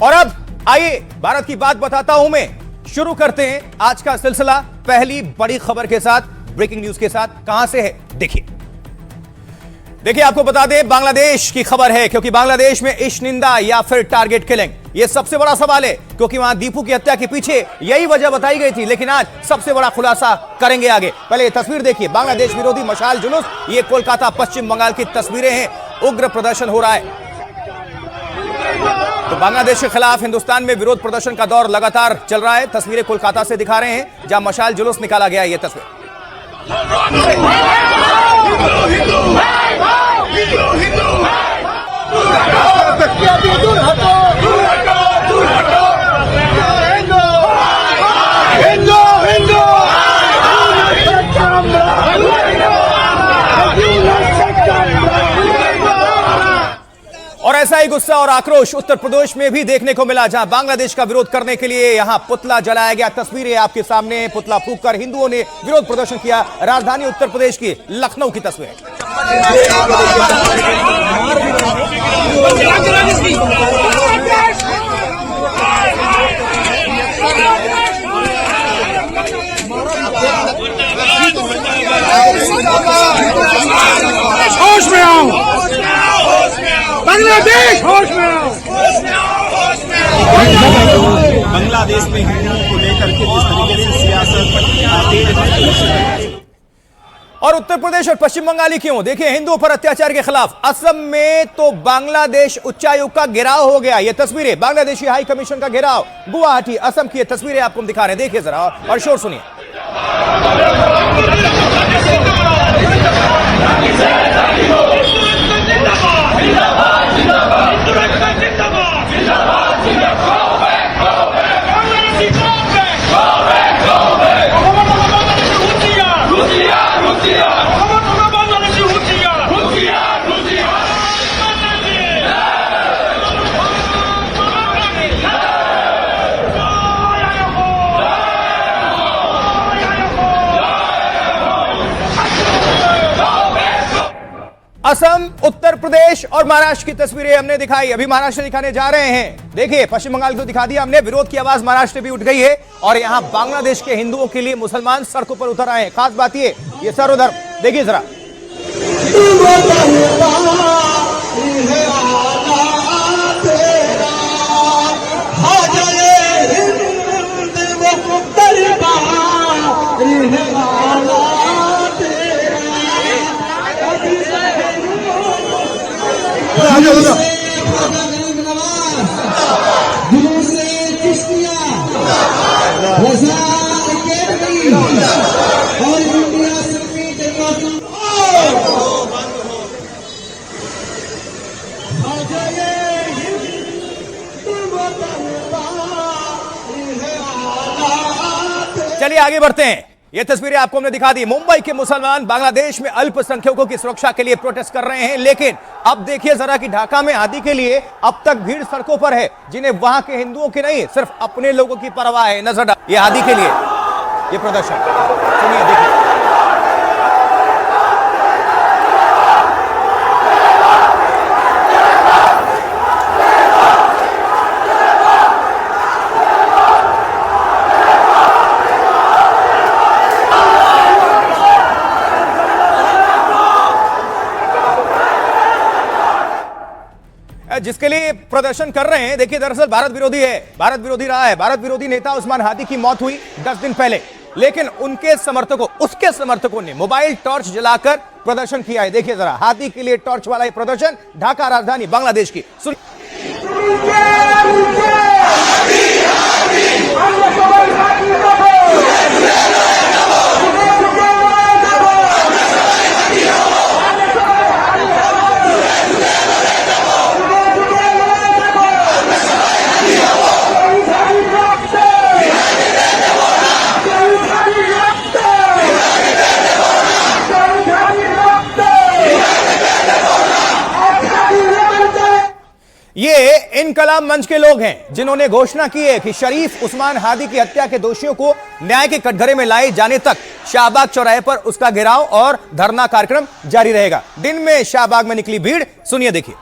और अब आइए भारत की बात बताता हूं मैं। शुरू करते हैं आज का सिलसिला पहली बड़ी खबर के साथ, ब्रेकिंग न्यूज के साथ। कहां से है देखिए आपको बता दें, बांग्लादेश की खबर है, क्योंकि बांग्लादेश में इश्क निंदा या फिर टारगेट किलिंग, यह सबसे बड़ा सवाल है, क्योंकि वहां दीपू की हत्या के पीछे यही वजह बताई गई थी। लेकिन आज सबसे बड़ा खुलासा करेंगे आगे। पहले ये तस्वीर देखिए, बांग्लादेश विरोधी मशाल जुलूस, ये कोलकाता पश्चिम बंगाल की तस्वीरें हैं। उग्र प्रदर्शन हो रहा है। तो बांग्लादेश के खिलाफ हिंदुस्तान में विरोध प्रदर्शन का दौर लगातार चल रहा है। तस्वीरें कोलकाता से दिखा रहे हैं, जहां मशाल जुलूस निकाला गया है। यह तस्वीर और ऐसा ही गुस्सा और आक्रोश उत्तर प्रदेश में भी देखने को मिला, जहां बांग्लादेश का विरोध करने के लिए यहां पुतला जलाया गया। तस्वीरें आपके सामने, पुतला फूंककर हिंदुओं ने विरोध प्रदर्शन किया। राजधानी उत्तर प्रदेश की लखनऊ की तस्वीर। होश में आओ बांग्लादेश, होश में आओ। बांग्लादेश में हिंदुओं को लेकर के जिस तरीके से सियासत और उत्तर प्रदेश और पश्चिम बंगाल क्यों? देखिए, हिंदुओं पर अत्याचार के खिलाफ असम में तो बांग्लादेश उच्चायोग का घेराव हो गया। ये तस्वीरें बांग्लादेशी हाई कमीशन का घेराव गुवाहाटी असम की तस्वीरें आपको हम दिखा रहे हैं। देखिए जरा और शोर सुनिए। असम, उत्तर प्रदेश और महाराष्ट्र की तस्वीरें हमने दिखाई। अभी महाराष्ट्र दिखाने जा रहे हैं। देखिए, पश्चिम बंगाल को दिखा दिया हमने। विरोध की आवाज महाराष्ट्र भी उठ गई है और यहां बांग्लादेश के हिंदुओं के लिए मुसलमान सड़कों पर उतर आए हैं। खास बात ये सर्वधर्म। देखिए जरा। चलिए आगे बढ़ते हैं। ये तस्वीरें आपको हमने दिखा दी। मुंबई के मुसलमान बांग्लादेश में अल्पसंख्यकों की सुरक्षा के लिए प्रोटेस्ट कर रहे हैं। लेकिन अब देखिए जरा कि ढाका में आदि के लिए अब तक भीड़ सड़कों पर है, जिन्हें वहां के हिंदुओं की नहीं, सिर्फ अपने लोगों की परवाह है। नजर डाल, ये आदि के लिए ये प्रदर्शन सुनिए, देखिए। जिसके लिए प्रदर्शन कर रहे हैं, देखिए दरअसल भारत विरोधी है, भारत विरोधी रहा है। भारत विरोधी नेता उस्मान हादी की मौत हुई 10 दिन पहले, लेकिन उसके समर्थकों ने मोबाइल टॉर्च जलाकर प्रदर्शन किया है। देखिए जरा, हादी के लिए टॉर्च वाला ये प्रदर्शन ढाका, राजधानी बांग्लादेश की। ये इनकलाब मंच के लोग हैं जिन्होंने घोषणा की है कि शरीफ उस्मान हादी की हत्या के दोषियों को न्याय के कटघरे में लाए जाने तक शाहबाग चौराहे पर उसका घेराव और धरना कार्यक्रम जारी रहेगा। दिन में शाहबाग में निकली भीड़, सुनिए देखिए।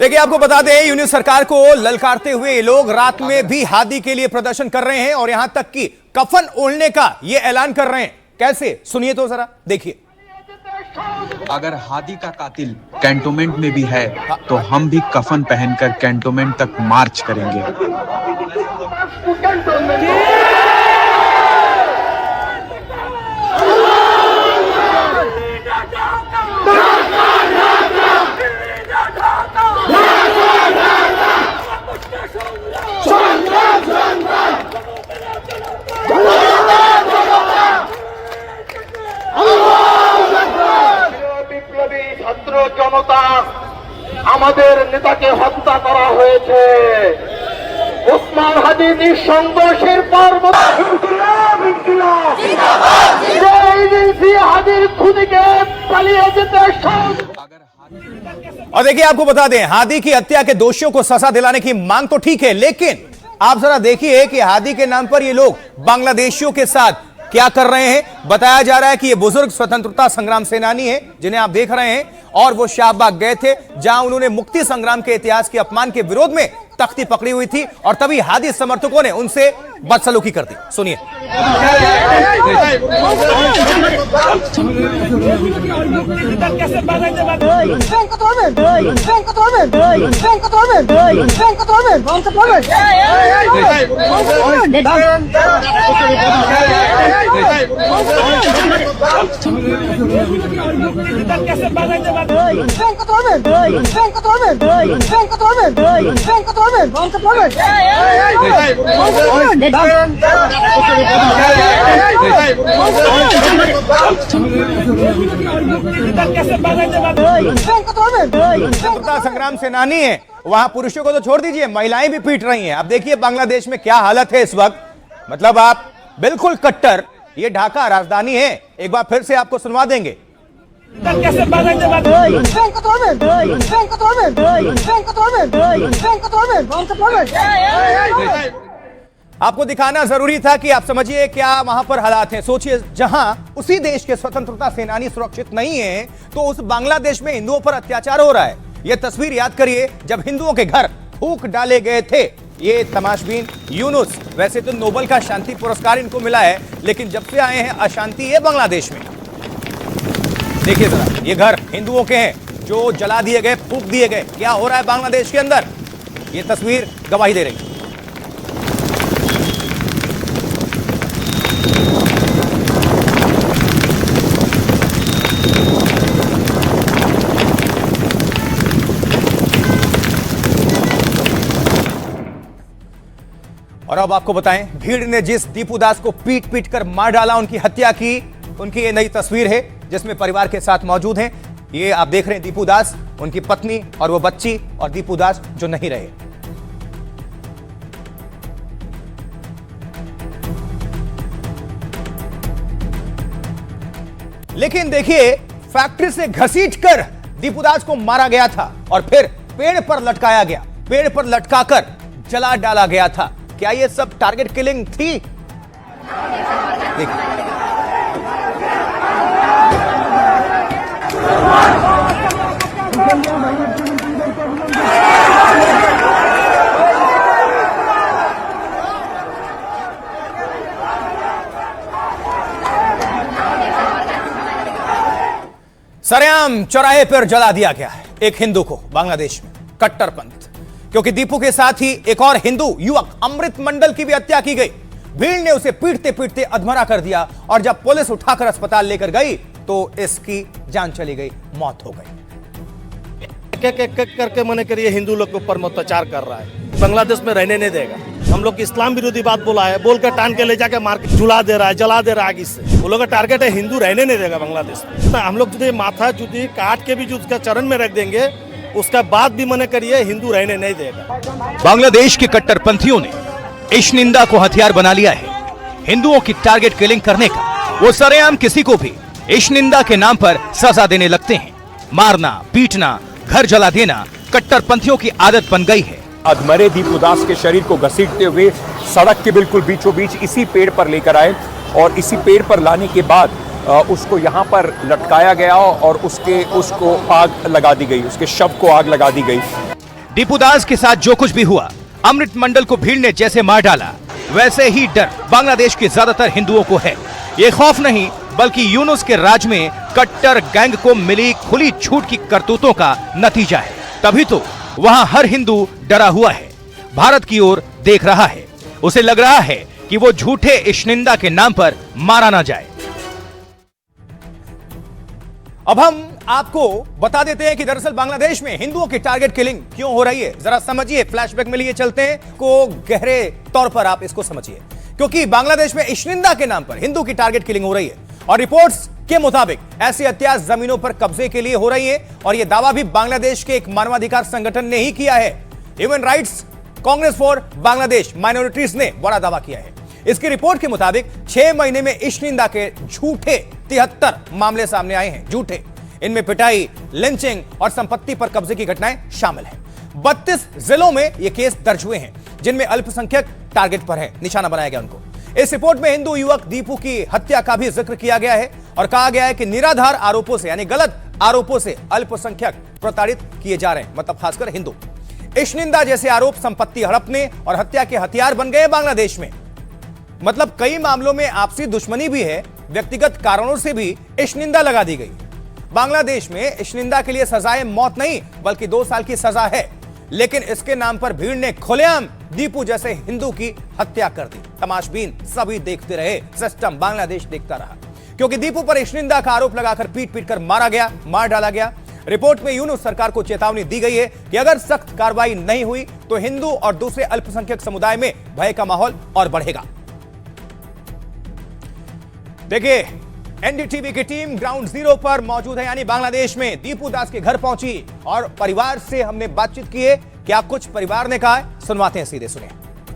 देखिए, आपको बता दें, यूनियन सरकार को ललकारते हुए ये लोग रात में भी हादी के लिए प्रदर्शन कर रहे हैं और यहां तक कि कफन ओढ़ने का ये ऐलान कर रहे हैं। कैसे, सुनिए तो जरा, देखिए। अगर हादी का कातिल कैंटोनमेंट में भी है तो हम भी कफन पहनकर कैंटोनमेंट तक मार्च करेंगे। জনতা আমাদের নেতাকে হত্যা করা হয়েছে। ওসমান হাদি নিঃসন্দেহের পর এজেন্সি হাদির খুনিকে পালিয়ে যেতে और देखिए, आपको बता दें, हादी की हत्या के दोषियों को सजा दिलाने की मांग तो ठीक है, लेकिन आप जरा देखिए कि हादी के नाम पर ये लोग बांग्लादेशियों के साथ क्या कर रहे हैं। बताया जा रहा है कि ये बुजुर्ग स्वतंत्रता संग्राम सेनानी है जिन्हें आप देख रहे हैं, और वो शाहबाग गए थे जहां उन्होंने मुक्ति संग्राम के इतिहास के अपमान के विरोध में तख्ती पकड़ी हुई थी, और तभी हादी समर्थकों ने उनसे बदसलूकी कर दी। सुनिए। स्वतंत्रता संग्राम सेनानी है, वहां पुरुषों को तो छोड़ दीजिए, महिलाएं भी पीट रही हैं। अब देखिए बांग्लादेश में क्या हालत है इस वक्त। मतलब आप बिल्कुल कट्टर, ये ढाका राजधानी है, एक बार फिर से आपको सुनवा देंगे। आपको दिखाना जरूरी था कि आप समझिए क्या वहां पर हालात हैं। सोचिए, जहां उसी देश के स्वतंत्रता सेनानी सुरक्षित नहीं है, तो उस बांग्लादेश में हिंदुओं पर अत्याचार हो रहा है। यह तस्वीर याद करिए जब हिंदुओं के घर फूंक डाले गए थे। ये तमाशबीन यूनुस, वैसे तो नोबेल का शांति पुरस्कार इनको मिला है, लेकिन जब से आए हैं अशांति है बांग्लादेश में। देखिए जरा, ये घर हिंदुओं के हैं जो जला दिए गए, फूंक दिए गए। क्या हो रहा है बांग्लादेश के अंदर, ये तस्वीर गवाही दे रही है। और अब आपको बताएं, भीड़ ने जिस दीपू दास को पीट पीट कर मार डाला, उनकी हत्या की, उनकी ये नई तस्वीर है जिसमें परिवार के साथ मौजूद हैं। ये आप देख रहे हैं दीपू दास, उनकी पत्नी और वो बच्ची, और दीपू दास जो नहीं रहे। लेकिन देखिए, फैक्ट्री से घसीटकर दीपू दास को मारा गया था और फिर पेड़ पर लटकाया गया, पेड़ पर लटकाकर जला डाला गया था। क्या ये सब टारगेट किलिंग थी? देखिए। सरेआम चौराहे पर जला दिया गया है एक हिंदू को बांग्लादेश में, कट्टरपंथ। क्योंकि दीपू के साथ ही एक और हिंदू युवक अमृत मंडल की भी हत्या की गई। भीड़ ने उसे पीटते पीटते अधमरा कर दिया, और जब पुलिस उठाकर अस्पताल लेकर गई तो इसकी जान चली गई, मौत हो गई। एक करके मने करिए हिंदू लोग के ऊपर अत्याचार कर रहा है, बांग्लादेश में रहने नहीं देगा। हम लोग इस्लाम विरोधी बात बोला है, बोलकर टान के ले जाके मार के झुला दे रहा है, जला दे रहा है आग इससे। वो लोग का टारगेट है हिंदू रहने नहीं देगा बांग्लादेश में। हम लोग जो माथा जुदी काट के भी जो उसका चरण में रख देंगे, उसके बाद भी मने करिए हिंदू रहने नहीं देगा। बांग्लादेश के कट्टरपंथियों ने इश्निंदा को हथियार बना लिया है हिंदुओं की टारगेट किलिंग करने का। वो सरेआम किसी को भी इश्निंदा के नाम पर सजा देने लगते हैं। मारना, पीटना, घर जला देना कट्टरपंथियों की आदत बन गई है। अधमरे दीपुदास के शरीर को घसीटते हुए सड़क के बिल्कुल बीचों बीच इसी पेड़ पर लेकर आए और इसी पेड़ पर लाने के बाद उसको यहाँ पर लटकाया गया और उसको आग लगा दी गई, उसके शव को आग लगा दी गई। दीपुदास के साथ जो कुछ भी हुआ, अमृत मंडल को भीड़ ने जैसे मार डाला, वैसे ही डर बांग्लादेश के ज्यादातर हिंदुओं को है। ये खौफ नहीं बल्कि यूनुस के राज में कट्टर गैंग को मिली खुली छूट की करतूतों का नतीजा है। तभी तो वहां हर हिंदू डरा हुआ है, भारत की ओर देख रहा है। उसे लग रहा है कि वो झूठे इश्निंदा के नाम पर मारा ना जाए। अब हम आपको बता देते हैं कि दरअसल बांग्लादेश में हिंदुओं की टारगेट किलिंग क्यों हो रही है। जरा समझिए, फ्लैशबैक में लिए चलते हैं को गहरे तौर पर आप इसको समझिए, क्योंकि बांग्लादेश में इश्निंदा के नाम पर हिंदू की टारगेट किलिंग हो रही है और रिपोर्ट्स के मुताबिक ऐसी हत्या जमीनों पर कब्जे के लिए हो रही है। और यह दावा भी बांग्लादेश के एक मानवाधिकार संगठन ने ही किया है। Human rights Congress for Bangladesh minorities ने बड़ा दावा किया है। इसकी रिपोर्ट के मुताबिक 6 महीने में इश्निंदा के झूठे 73 मामले सामने आए हैं। झूठे, इनमें पिटाई, लिंचिंग और संपत्ति पर कब्जे की घटनाएं शामिल हैं। 32 जिलों में ये केस दर्ज हुए हैं, जिनमें अल्पसंख्यक टारगेट पर है, निशाना बनाया गया उनको। इस रिपोर्ट में हिंदू युवक दीपू की हत्या का भी जिक्र किया गया है और कहा गया है कि निराधार आरोपों से, यानी गलत आरोपों से अल्पसंख्यक प्रताड़ित किए जा रहे हैं, मतलब खासकर हिंदू। इश्निंदा जैसे आरोप संपत्ति हड़पने और हत्या के हथियार बन गए बांग्लादेश में। मतलब कई मामलों में आपसी दुश्मनी भी है, व्यक्तिगत कारणों से भी इश्निंदा लगा दी गई। बांग्लादेश में इश्निंदा के लिए सजाए मौत नहीं बल्कि 2 साल की सजा है, लेकिन इसके नाम पर भीड़ ने खुलेआम दीपू जैसे हिंदू की हत्या कर दी। तमाशबीन सभी देखते रहे, सिस्टम बांग्लादेश देखता रहा, क्योंकि दीपू पर इश्निंदा का आरोप लगाकर पीट पीट कर मार डाला गया। रिपोर्ट में यूनुस सरकार को चेतावनी दी गई है कि अगर सख्त कार्रवाई नहीं हुई तो हिंदू और दूसरे अल्पसंख्यक समुदाय में भय का माहौल और बढ़ेगा। देखिए, एनडीटीवी की टीम ग्राउंड जीरो पर मौजूद है, यानी बांग्लादेश में दीपू दास के घर पहुंची और परिवार से हमने बातचीत की है। क्या कुछ परिवार ने कहा है, सुनवाते हैं, सीधे सुनिए।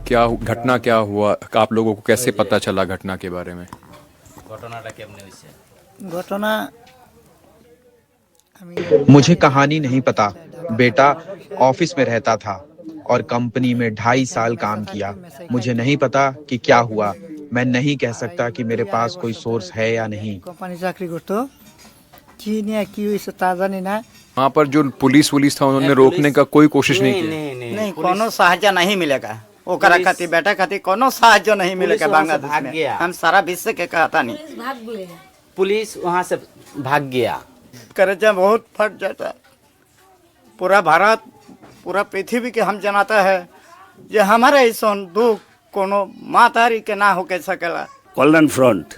क्या घटना क्या हुआ, आप लोगों को कैसे पता चला घटना के बारे में? घटना मुझे कहानी नहीं पता। बेटा ऑफिस में रहता था और कंपनी में 2.5 साल काम किया। मुझे नहीं पता कि क्या हुआ। मैं नहीं कह सकता कि मेरे पास कोई सोर्स है या नहीं। कंपनी चाकरी करतो चीनिया क्यों इस ताजा नहीं ना। वहाँ पर जो पुलिस था उन्होंने रोकने का कोई कोशिश नहीं की? नहीं, कोनो सहायता नहीं मिलेगा। ओकरा खातिर बेटा खातिर कोनो सहायता नहीं मिलेगा बांग्लादेश में। हम सारा विश्व के कहता नहीं, पुलिस वहाँ से भाग गया। कर्जा बहुत फट जाता। पूरा भारत, पूरा पृथ्वी के हम जनाता है जे हमारा ऐसा दुख कोनो मातारी के ना हो के सकेला। कल्याण फ्रंट।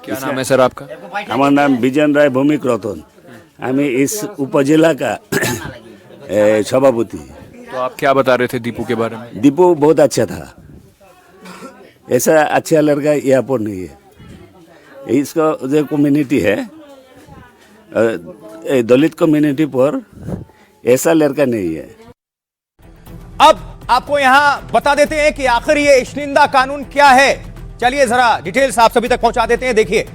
क्या नाम है सर आपका? हमारा नाम विजन राय भूमिक रतन। हमें इस उपजिला का सभापति। तो आप क्या बता रहे थे दीपू के बारे में? दीपू बहुत अच्छा था, ऐसा अच्छा लड़का यहाँ पर नहीं है। इसका जो कम्युनिटी है, दलित कम्युनिटी पर ऐसा लड़का नहीं है। अब आपको यहां बता देते हैं कि आखिर ये इश्निंदा कानून क्या है। चलिए जरा डिटेल्स आप सभी तक पहुंचा देते हैं। देखिए,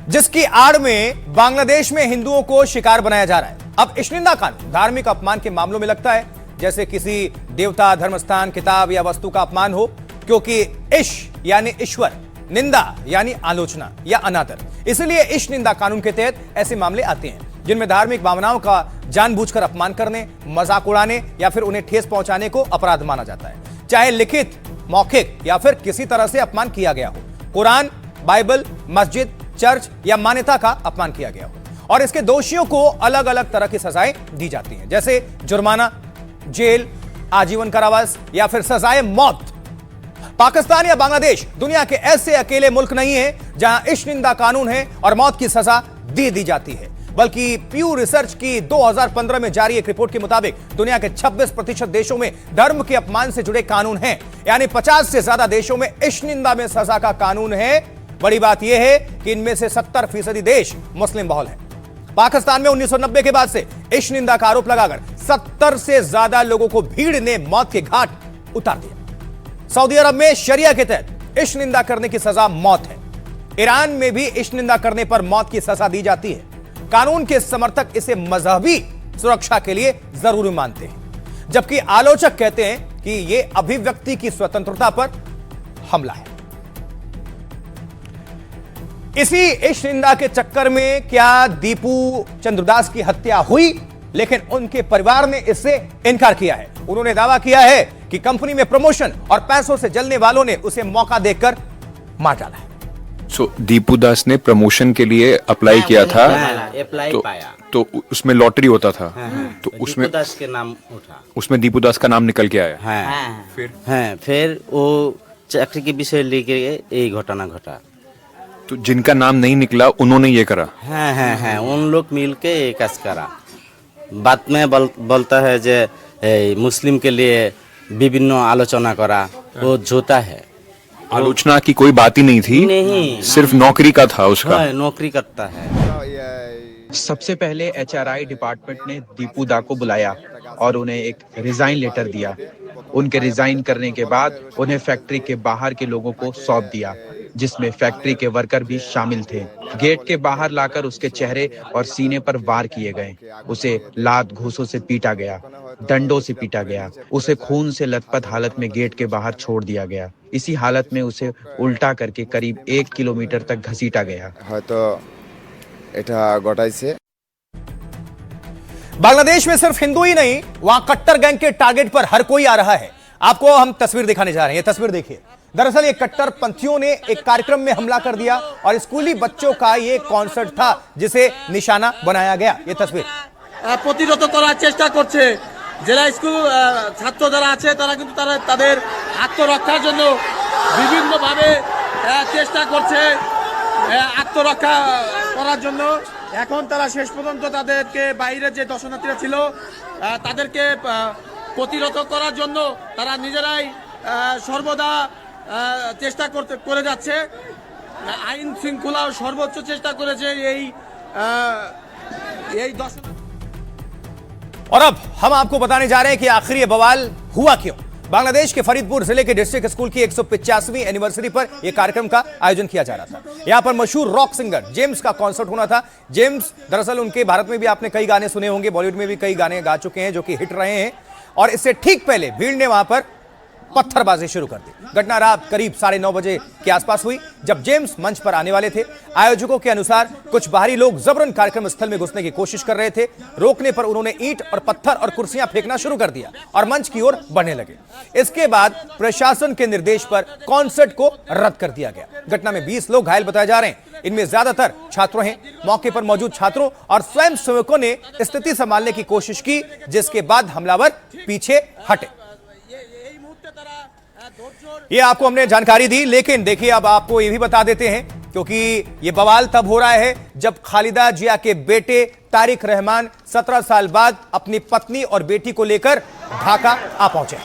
जिसकी आड़ में बांग्लादेश में हिंदुओं को शिकार बनाया जा रहा है। अब इश्निंदा कानून धार्मिक अपमान के मामलों में लगता है, जैसे किसी देवता, धर्मस्थान, किताब या वस्तु का अपमान हो, क्योंकि इश यानी ईश्वर, निंदा यानी आलोचना या अनादर। इसलिए इश्निंदा कानून के तहत ऐसे मामले आते हैं जिनमें धार्मिक भावनाओं का जानबूझकर अपमान करने, मजाक उड़ाने या फिर उन्हें ठेस पहुंचाने को अपराध माना जाता है, चाहे लिखित, मौखिक या फिर किसी तरह से अपमान किया गया हो। कुरान, बाइबल, मस्जिद, चर्च या मान्यता का अपमान किया गया हो। और इसके दोषियों को अलग अलग तरह की सजाएं दी जाती हैं, जैसे जुर्माना, जेल, आजीवन कारावास या फिर सजाए मौत। पाकिस्तान या बांग्लादेश दुनिया के ऐसे अकेले मुल्क नहीं है जहां इश्निंदा कानून है और मौत की सजा दे दी जाती है, बल्कि प्यू रिसर्च की 2015 में जारी एक रिपोर्ट के मुताबिक दुनिया के 26% देशों में धर्म के अपमान से जुड़े कानून हैं, यानी 50 से ज्यादा देशों में इश्निंदा में सजा का कानून है। बड़ी बात यह है कि इनमें से 70% देश मुस्लिम बहुल है। पाकिस्तान में 1990 के बाद से इश्क निंदा का आरोप लगाकर 70 से ज्यादा लोगों को भीड़ ने मौत के घाट उतार दिया। सऊदी अरब में शरिया के तहत इश्क निंदा करने की सजा मौत है। ईरान में भी इश्क निंदा करने पर मौत की सजा दी जाती है। कानून के समर्थक इसे मजहबी सुरक्षा के लिए जरूरी मानते हैं, जबकि आलोचक कहते हैं कि यह अभिव्यक्ति की स्वतंत्रता पर हमला है। इसी इश्क निंदा के चक्कर में क्या दीपू चंद्रदास की हत्या हुई, लेकिन उनके परिवार ने इससे इनकार किया है। उन्होंने दावा किया है कि कंपनी में प्रमोशन और पैसों से जलने वालों ने उसे मौका देकर मार डाला है। दीपू दास ने प्रमोशन के लिए अप्लाई किया था, अप्लाई पाया तो उसमें लॉटरी होता था, तो उसमें दीपू दास के नाम उठा, उसमें दीपू दास का नाम निकल के आया। फिर वो चाकरी के विषय लेके यही घटना घटा। तो जिनका नाम नहीं निकला उन्होंने ये करा। उन लोग मिलके ये काज करा। बात में बोलता है जे मुस्लिम के लिए विभिन्न आलोचना करा, वो झूठा है। आलोचना की कोई बात ही नहीं थी, नहीं, सिर्फ नौकरी का था उसका। नौकरी करता है। सबसे पहले एचआरआई डिपार्टमेंट ने दीपू दा को बुलाया और उन्हें एक रिजाइन लेटर दिया। उनके रिजाइन करने के बाद उन्हें फैक्ट्री के बाहर के लोगों को सौंप दिया, जिसमें फैक्ट्री के वर्कर भी शामिल थे। गेट के बाहर लाकर उसके चेहरे और सीने पर वार किए गए। उसे लात घूंसों से पीटा गया, डंडों से पीटा गया। उसे खून से लथपथ हालत में गेट के बाहर छोड़ दिया गया। इसी हालत में उसे उल्टा करके करीब 1 किलोमीटर तक घसीटा गया। बांग्लादेश में सिर्फ हिंदू ही नहीं, वहां कट्टर गैंग के टारगेट पर हर कोई आ रहा है। आपको हम तस्वीर दिखाने जा रहे हैं। ये तस्वीर देखिए। दरअसल ये कट्टरपंथियों ने एक कार्यक्रम में हमला कर दिया और स्कूली बच्चों का ये कॉन्सर्ट था जिसे निशाना बनाया गया। ये तस्वीर প্রতিরোধ করার চেষ্টা করছে। জেলা স্কুল ছাত্র যারা আছে তারা কিন্তু তাদের আত্মরক্ষার জন্য বিভিন্নভাবে চেষ্টা করছে আত্মরক্ষা করার জন্য। এখন তারা শেষ পর্যন্ত তাদেরকে বাইরে যে দর্শনার্থীরা ছিল তাদেরকে প্রতিরোধ করার জন্য তারা নিজেরাই সর্বদা চেষ্টা করে যাচ্ছে। আইন শৃঙ্খলা সর্বোচ্চ চেষ্টা করেছে এই দর্শনার্থী। और अब हम आपको बताने जा रहे हैं कि आखिर ये बवाल हुआ क्यों। बांग्लादेश के फरीदपुर जिले के डिस्ट्रिक्ट स्कूल की 150वीं एनिवर्सरी पर यह कार्यक्रम का आयोजन किया जा रहा था। यहां पर मशहूर रॉक सिंगर जेम्स का कॉन्सर्ट होना था। जेम्स दरअसल उनके भारत में भी आपने कई गाने सुने होंगे, बॉलीवुड में भी कई गाने गा चुके हैं जो कि हिट रहे हैं। और इससे ठीक पहले भीड़ ने वहां पर पत्थरबाजी शुरू कर दी। घटना रात करीब 9:30 बजे के आसपास हुई, जब जेम्स मंच पर आने वाले थे। आयोजकों के अनुसार कुछ बाहरी लोग जबरन कार्यक्रम स्थल में घुसने की कोशिश कर रहे थे। रोकने पर उन्होंने ईंट और पत्थर और कुर्सियां फेंकना शुरू कर दिया और मंच की ओर बढ़ने लगे। इसके बाद प्रशासन के निर्देश पर कॉन्सर्ट को रद्द कर दिया गया। घटना में 20 लोग घायल बताए जा रहे हैं। इनमें ज्यादातर छात्रों हैं। मौके पर मौजूद छात्रों और स्वयं सेवकों ने स्थिति संभालने की कोशिश की, जिसके बाद हमलावर पीछे हटे। ये आपको हमने जानकारी दी, लेकिन देखिए अब आपको ये भी बता देते हैं, क्योंकि ये बवाल तब हो रहा है जब खालिदा जिया के बेटे तारिक रहमान 17 साल बाद अपनी पत्नी और बेटी को लेकर ढाका आ पहुंचे।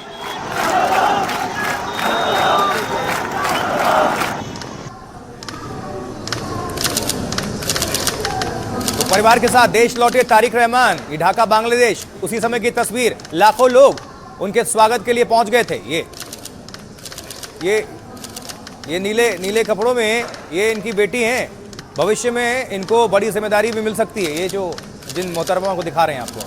तो परिवार के साथ देश लौटे तारिक रहमान, ये ढाका बांग्लादेश। उसी समय की तस्वीर, लाखों लोग उनके स्वागत के लिए पहुंच गए थे। ये नीले कपड़ों में ये इनकी बेटी हैं। भविष्य में इनको बड़ी जिम्मेदारी भी मिल सकती है, ये जो जिन मोहतरमा को दिखा रहे हैं आपको।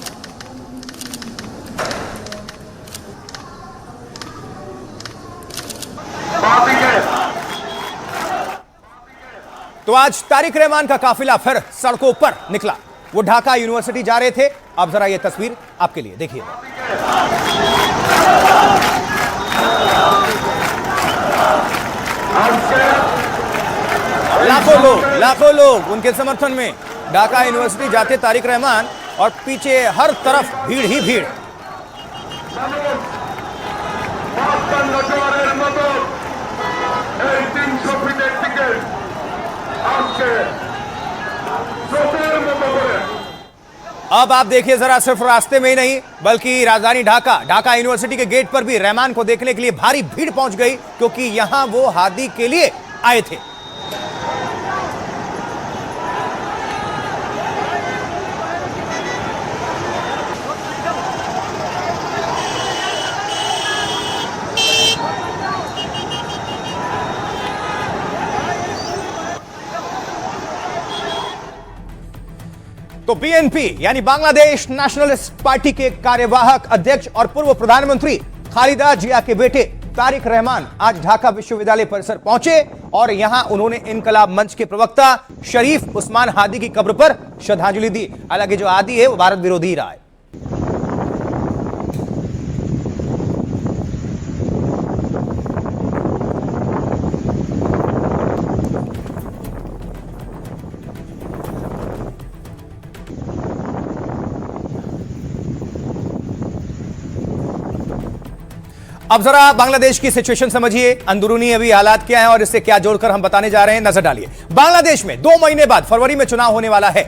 तो आज तारिक रहमान का काफिला फिर सड़कों पर निकला। वो ढाका यूनिवर्सिटी जा रहे थे। अब जरा ये तस्वीर आपके लिए देखिए। लाखों लोग उनके समर्थन में ढाका यूनिवर्सिटी जाते तारिक रहमान, और पीछे हर तरफ भीड़ ही भीड़। अब आप देखिए जरा, सिर्फ रास्ते में ही नहीं बल्कि राजधानी ढाका यूनिवर्सिटी के गेट पर भी रहमान को देखने के लिए भारी भीड़ पहुंच गई, क्योंकि यहां वो हादी के लिए आए थे। तो बीएनपी यानी बांग्लादेश नेशनलिस्ट पार्टी के कार्यवाहक अध्यक्ष और पूर्व प्रधानमंत्री खालिदा जिया के बेटे तारिक रहमान आज ढाका विश्वविद्यालय परिसर पहुंचे और यहां उन्होंने इनकलाब मंच के प्रवक्ता शरीफ उस्मान हादी की कब्र पर श्रद्धांजलि दी। हालांकि जो हादी है वो भारत विरोधी ही रहा है। अब जरा बांग्लादेश की सिचुएशन समझिए, अंदरूनी अभी हालात क्या है और इससे क्या जोड़कर हम बताने जा रहे हैं, नजर डालिए। बांग्लादेश में 2 महीने बाद फरवरी में चुनाव होने वाला है।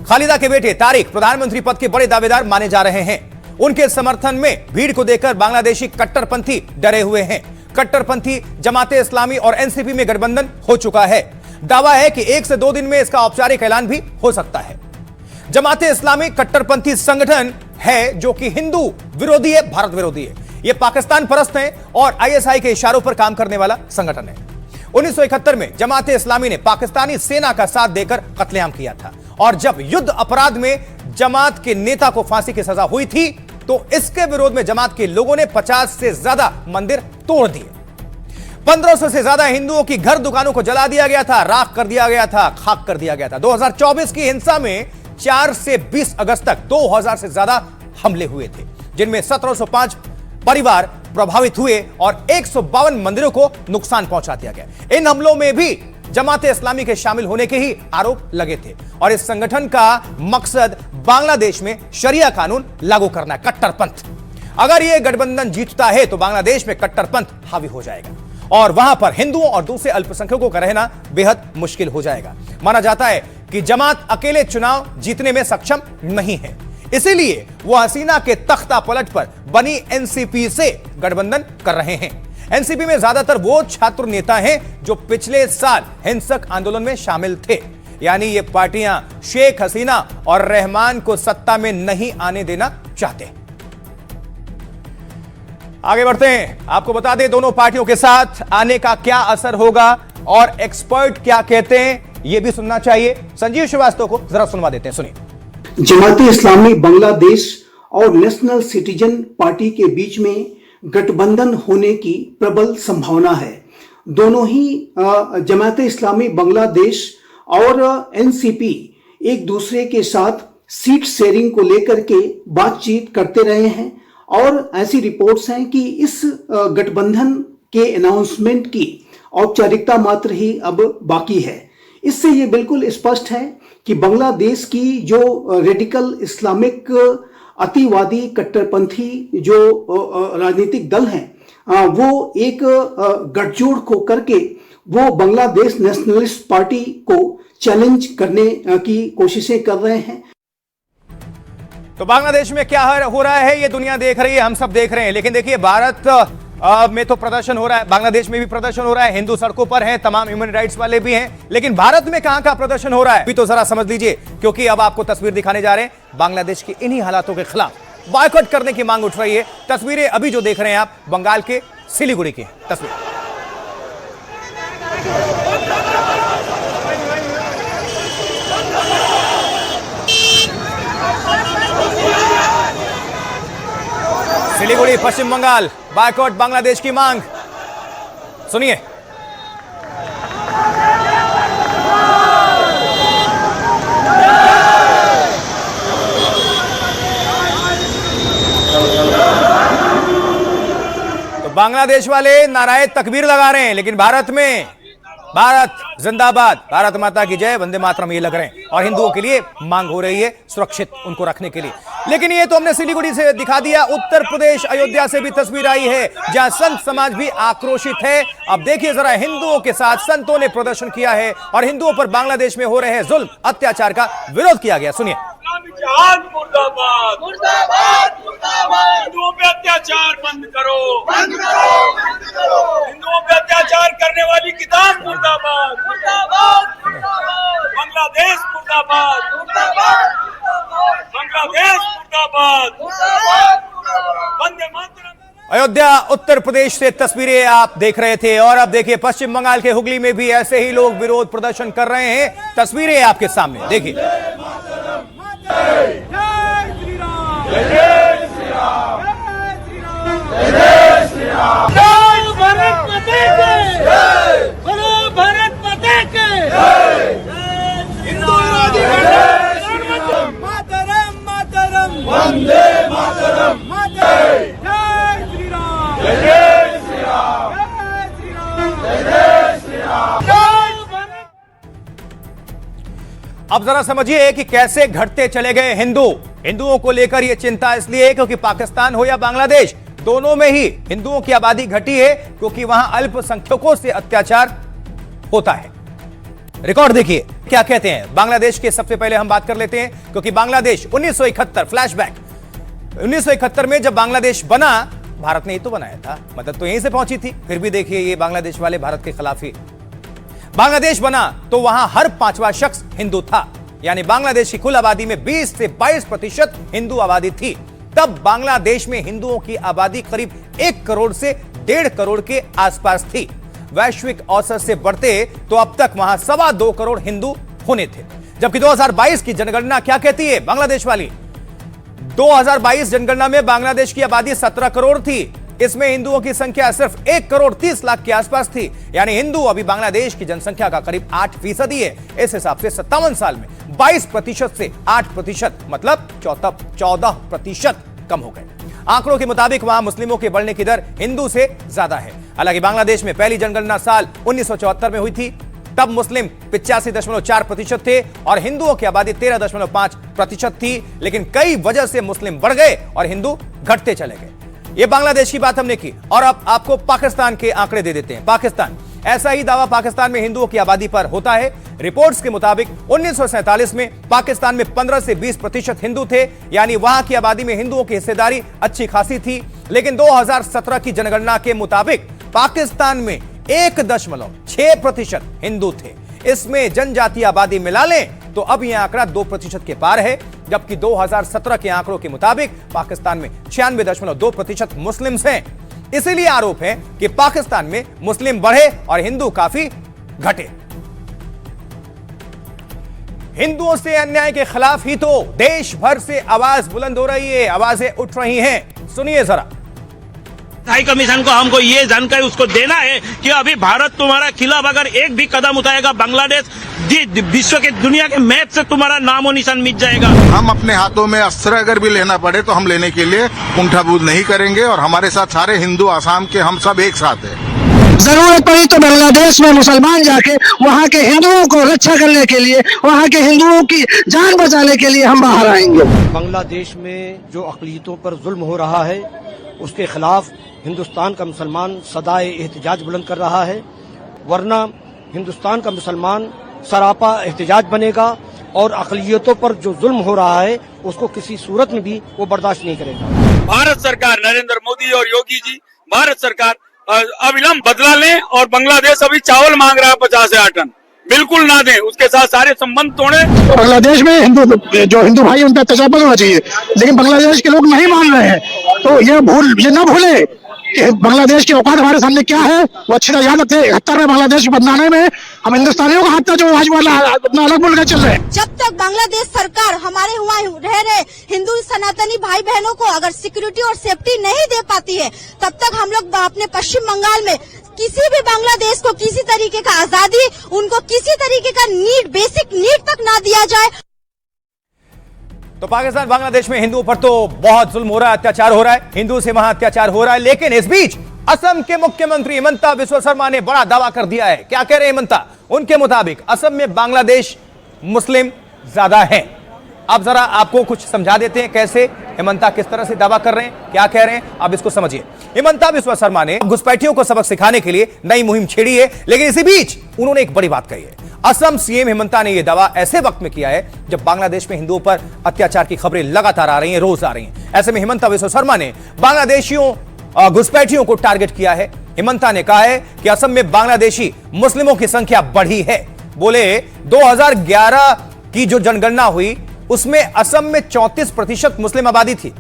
खालिदा के बेटे तारिक प्रधानमंत्री पद के बड़े दावेदार माने जा रहे हैं। उनके समर्थन में भीड़ को देखकर बांग्लादेशी कट्टरपंथी डरे हुए हैं। कट्टरपंथी जमाते इस्लामी और एनसीपी में गठबंधन हो चुका है। दावा है कि 1 से 2 दिन में इसका औपचारिक ऐलान भी हो सकता है। जमाते इस्लामी कट्टरपंथी संगठन है जो कि हिंदू विरोधी है, भारत विरोधी है। यह पाकिस्तान परस्त है और आईएसआई के इशारों पर काम करने वाला संगठन है। 1971 में जमाते इस्लामी ने पाकिस्तानी सेना का साथ देकर कत्लेआम किया था और जब युद्ध अपराध में जमात के नेता को फांसी की सजा हुई थी तो इसके विरोध में जमात के लोगों ने 50 से ज्यादा मंदिर तोड़ दिए। 1500 से ज्यादा हिंदुओं की घर दुकानों को जला दिया गया था, राख कर दिया गया था, खाक कर दिया गया था। 2024 की हिंसा में 4 से 20 अगस्त तक 2000 से ज्यादा हमले हुए थे, जिनमें 1705 परिवार प्रभावित हुए और 152 मंदिरों को नुकसान पहुंचा दिया गया। इन हमलों में भी जमाते इस्लामी के शामिल होने के ही आरोप लगे थे और इस संगठन का मकसद बांग्लादेश में शरिया कानून लागू करना है, कट्टरपंथ। अगर यह गठबंधन जीतता है तो बांग्लादेश में कट्टरपंथ हावी हो जाएगा और वहां पर हिंदुओं और दूसरे अल्पसंख्यकों का रहना बेहद मुश्किल हो जाएगा। माना जाता है कि जमात अकेले चुनाव जीतने में सक्षम नहीं है, इसीलिए वो हसीना के तख्ता पलट पर बनी एनसीपी से गठबंधन कर रहे हैं। एनसीपी में ज्यादातर वो छात्र नेता हैं जो पिछले साल हिंसक आंदोलन में शामिल थे। यानी ये पार्टियां शेख हसीना और रहमान को सत्ता में नहीं आने देना चाहते। आगे बढ़ते हैं, आपको बता दें दोनों पार्टियों के साथ आने का क्या असर होगा और एक्सपर्ट क्या कहते हैं यह भी सुनना चाहिए। संजीव श्रीवास्तव को जरा सुनवा देते हैं, सुनिए। जमाते इस्लामी बांग्लादेश और नेशनल सिटीजन पार्टी के बीच में गठबंधन होने की प्रबल संभावना है। दोनों ही जमाते इस्लामी बांग्लादेश और एनसीपी एक दूसरे के साथ सीट शेयरिंग को लेकर के बातचीत करते रहे हैं और ऐसी रिपोर्ट्स हैं कि इस गठबंधन के अनाउंसमेंट की औपचारिकता मात्र ही अब बाकी है। इससे ये बिल्कुल स्पष्ट है कि बांग्लादेश की जो रेडिकल इस्लामिक अतिवादी कट्टरपंथी जो राजनीतिक दल हैं वो एक गठजोड़ को करके वो बांग्लादेश नेशनलिस्ट पार्टी को चैलेंज करने की कोशिशें कर रहे हैं। तो बांग्लादेश में क्या हो रहा है ये दुनिया देख रही है, हम सब देख रहे हैं। लेकिन देखिए भारत में तो प्रदर्शन हो रहा है, बांग्लादेश में भी प्रदर्शन हो रहा है, हिंदू सड़कों पर हैं, तमाम ह्यूमन राइट्स वाले भी हैं, लेकिन भारत में कहां का प्रदर्शन हो रहा है अभी तो जरा समझ लीजिए, क्योंकि अब आपको तस्वीर दिखाने जा रहे हैं बांग्लादेश की इन्हीं हालातों के खिलाफ बॉयकॉट करने की मांग उठ रही है। तस्वीरें अभी जो देख रहे हैं आप बंगाल के सिलीगुड़ी की तस्वीर। सिलीगुड़ी पश्चिम बंगाल, बॉयकॉट बांग्लादेश की मांग, सुनिए। तो बांग्लादेश वाले नाराए तकबीर लगा रहे हैं, लेकिन भारत में भारत जिंदाबाद, भारत माता की जय, वंदे मातरम ये लग रहे हैं और हिंदुओं के लिए मांग हो रही है सुरक्षित उनको रखने के लिए। लेकिन ये तो हमने सिलीगुड़ी से दिखा दिया, उत्तर प्रदेश अयोध्या से भी तस्वीर आई है जहां संत समाज भी आक्रोशित है। अब देखिए जरा, हिंदुओं के साथ संतों ने प्रदर्शन किया है और हिंदुओं पर बांग्लादेश में हो रहे जुल्म अत्याचार का विरोध किया गया, सुनिए। मुर्दाबाद मुर्दाबाद मुर्दाबाद, हिंदुओं पे अत्याचार बंद करो, बंद करो, बंद करो, हिंदुओं पे अत्याचार करने वाली किताब मुर्दाबाद मुर्दाबाद मुर्दाबाद, बांग्लादेश मुर्दाबाद मुर्दाबाद, बांग्लादेश मुर्दाबाद मुर्दाबाद, वंदे मातरम। अयोध्या उत्तर प्रदेश से तस्वीरें आप देख रहे थे और अब देखिए पश्चिम बंगाल के हुगली में भी ऐसे ही लोग विरोध प्रदर्शन कर रहे हैं। तस्वीरें आपके सामने देखिए। अब जरा समझिए कि कैसे घटते चले गए हिंदुओं को लेकर यह चिंता इसलिए क्योंकि पाकिस्तान हो या बांग्लादेश, दोनों में ही हिंदुओं की आबादी घटी है क्योंकि वहां अल्पसंख्यकों से अत्याचार होता है। रिकॉर्ड देखिए क्या कहते हैं बांग्लादेश के। सबसे पहले हम बात कर लेते हैं क्योंकि बांग्लादेश 1971 फ्लैशबैक 1971 में जब बांग्लादेश बना, भारत ने ही तो बनाया था, मदद तो यहीं से पहुंची थी, फिर भी देखिए ये बांग्लादेश वाले भारत के खिलाफ ही। बांग्लादेश बना तो वहां हर पांचवा शख्स हिंदू था, यानी बांग्लादेश की कुल आबादी में 20 से 22% हिंदू आबादी थी। तब बांग्लादेश में हिंदुओं की आबादी करीब 1 करोड़ से 1.5 करोड़ के आसपास थी। वैश्विक औसत से बढ़ते तो अब तक वहां 2.25 करोड़ हिंदू होने थे। जबकि 2022 की जनगणना क्या कहती है बांग्लादेश वाली? 2022 जनगणना में बांग्लादेश की आबादी 17 करोड़ थी। इसमें हिंदुओं की संख्या सिर्फ 1 करोड़ 30 लाख के आसपास थी, यानी हिंदू अभी बांग्लादेश की जनसंख्या का करीब 8% ही है। इस हिसाब से 57 साल में 22% से 8% मतलब 14% कम हो गए। आंकड़ों के मुताबिक वहां मुस्लिमों के बढ़ने की दर हिंदू से ज्यादा है। हालांकि बांग्लादेश में पहली जनगणना साल 1974 में हुई थी, तब मुस्लिम 85.4% थे और हिंदुओं की आबादी 13.5% थी। लेकिन कई वजह से मुस्लिम बढ़ गए और हिंदू घटते चले गए। ये बांग्लादेश की बात हमने की और अब आपको पाकिस्तान के आंकड़े दे देते हैं। पाकिस्तान, ऐसा ही दावा पाकिस्तान में हिंदुओं की आबादी पर होता है। रिपोर्ट्स के मुताबिक 1947 में पाकिस्तान में 15 से 20% हिंदू थे, यानी वहां की आबादी में हिंदुओं की हिस्सेदारी अच्छी खासी थी। लेकिन 2017 की जनगणना के मुताबिक पाकिस्तान में 1.6% हिंदू थे। इसमें जनजातीय आबादी मिला लें तो अब यह आंकड़ा 2% के पार है। जबकि 2017 के आंकड़ों के मुताबिक पाकिस्तान में 96.2% मुस्लिम्स हैं। इसीलिए आरोप है कि पाकिस्तान में मुस्लिम बढ़े और हिंदू काफी घटे। हिंदुओं से अन्याय के खिलाफ ही तो देश भर से आवाज बुलंद हो रही है, आवाजें उठ रही हैं। सुनिए जरा। हाई कमीशन को हमको ये जानकारी उसको देना है कि अभी भारत तुम्हारा खिलाफ अगर एक भी कदम उठाएगा, बांग्लादेश विश्व के दुनिया के मैप से तुम्हारा नामो निशान मिट जाएगा। हम अपने हाथों में अस्त्र अगर भी लेना पड़े तो हम लेने के लिए कुंठाबोध नहीं करेंगे और हमारे साथ सारे हिंदू, आसाम के हम सब एक साथ हैं। जरूरत पड़ी तो बांग्लादेश में मुसलमान जाके वहाँ के हिंदुओं को रक्षा करने के लिए, वहाँ के हिंदुओं की जान बचाने के लिए हम बाहर आएंगे। बांग्लादेश में जो अक़लियतों पर जुल्म हो रहा है उसके खिलाफ हिंदुस्तान का मुसलमान सदाए एहतजाज बुलंद कर रहा है, वरना हिंदुस्तान का मुसलमान सरापा एहतजाज बनेगा और अक़लियतों पर जो जुल्म हो रहा है उसको किसी सूरत में भी वो बर्दाश्त नहीं करेगा। भारत सरकार, नरेंद्र मोदी और योगी जी, भारत सरकार अविलंब बदला लें और बांग्लादेश अभी चावल मांग रहा है 50,000 टन, बिल्कुल ना दें, उसके साथ सारे संबंध तोड़े। बांग्लादेश में जो हिंदू भाई उन पर अत्याचार होना चाहिए, लेकिन बांग्लादेश के लोग नहीं मान रहे हैं। तो ये न भूले कि बांग्लादेश की औकात हमारे सामने क्या है, वो अच्छी तरह याद रखते। 71 में बांग्लादेश बनाने में हम हिंदुस्तानियों का हाथ था जो आज वाला अपना अलग बोल के चल रहे हैं। जब तक बांग्लादेश सरकार हमारे वहाँ रह रहे हिंदू सनातनी भाई बहनों को अगर सिक्योरिटी और सेफ्टी नहीं दे पाती है, तब तक हम लोग अपने पश्चिम बंगाल में किसी भी बांग्लादेश को किसी तरीके का आजादी, उनको किसी तरीके का नीड, बेसिक नीड तक ना दिया जाए। तो पाकिस्तान बांग्लादेश में हिंदुओं पर तो बहुत जुल्म हो रहा है, अत्याचार हो रहा है, हिंदू से वहां अत्याचार हो रहा है। लेकिन इस बीच असम के मुख्यमंत्री हिमंता बिस्वा शर्मा ने बड़ा दावा कर दिया है। क्या कह रहे हैं हिमंता? उनके मुताबिक असम में बांग्लादेश मुस्लिम ज्यादा हैं। अब जरा आपको कुछ समझा देते हैं कैसे हिमंता किस तरह से दावा कर रहे हैं, क्या कह रहे हैं, अब इसको समझिए। हिमंता बिस्वा शर्मा ने घुसपैठियों को सबक सिखाने के लिए नई मुहिम छेड़ी है, लेकिन इसी बीच उन्होंने एक बड़ी बात कही है। असम सीएम हिमंता ने यह दावा ऐसे वक्त में किया है जब बांग्लादेश में हिंदुओं पर अत्याचार की खबरें लगातार आ रही हैं, रोज आ रही हैं। ऐसे में हिमंता बिस्वा शर्मा ने बांग्लादेशियों घुसपैठियों को टारगेट किया है। हिमंता ने कहा है कि असम में बांग्लादेशी मुस्लिमों की संख्या बढ़ी है। बोले 2011 की जो जनगणना हुई उसमें असम में 34% मुस्लिम आबादी थी।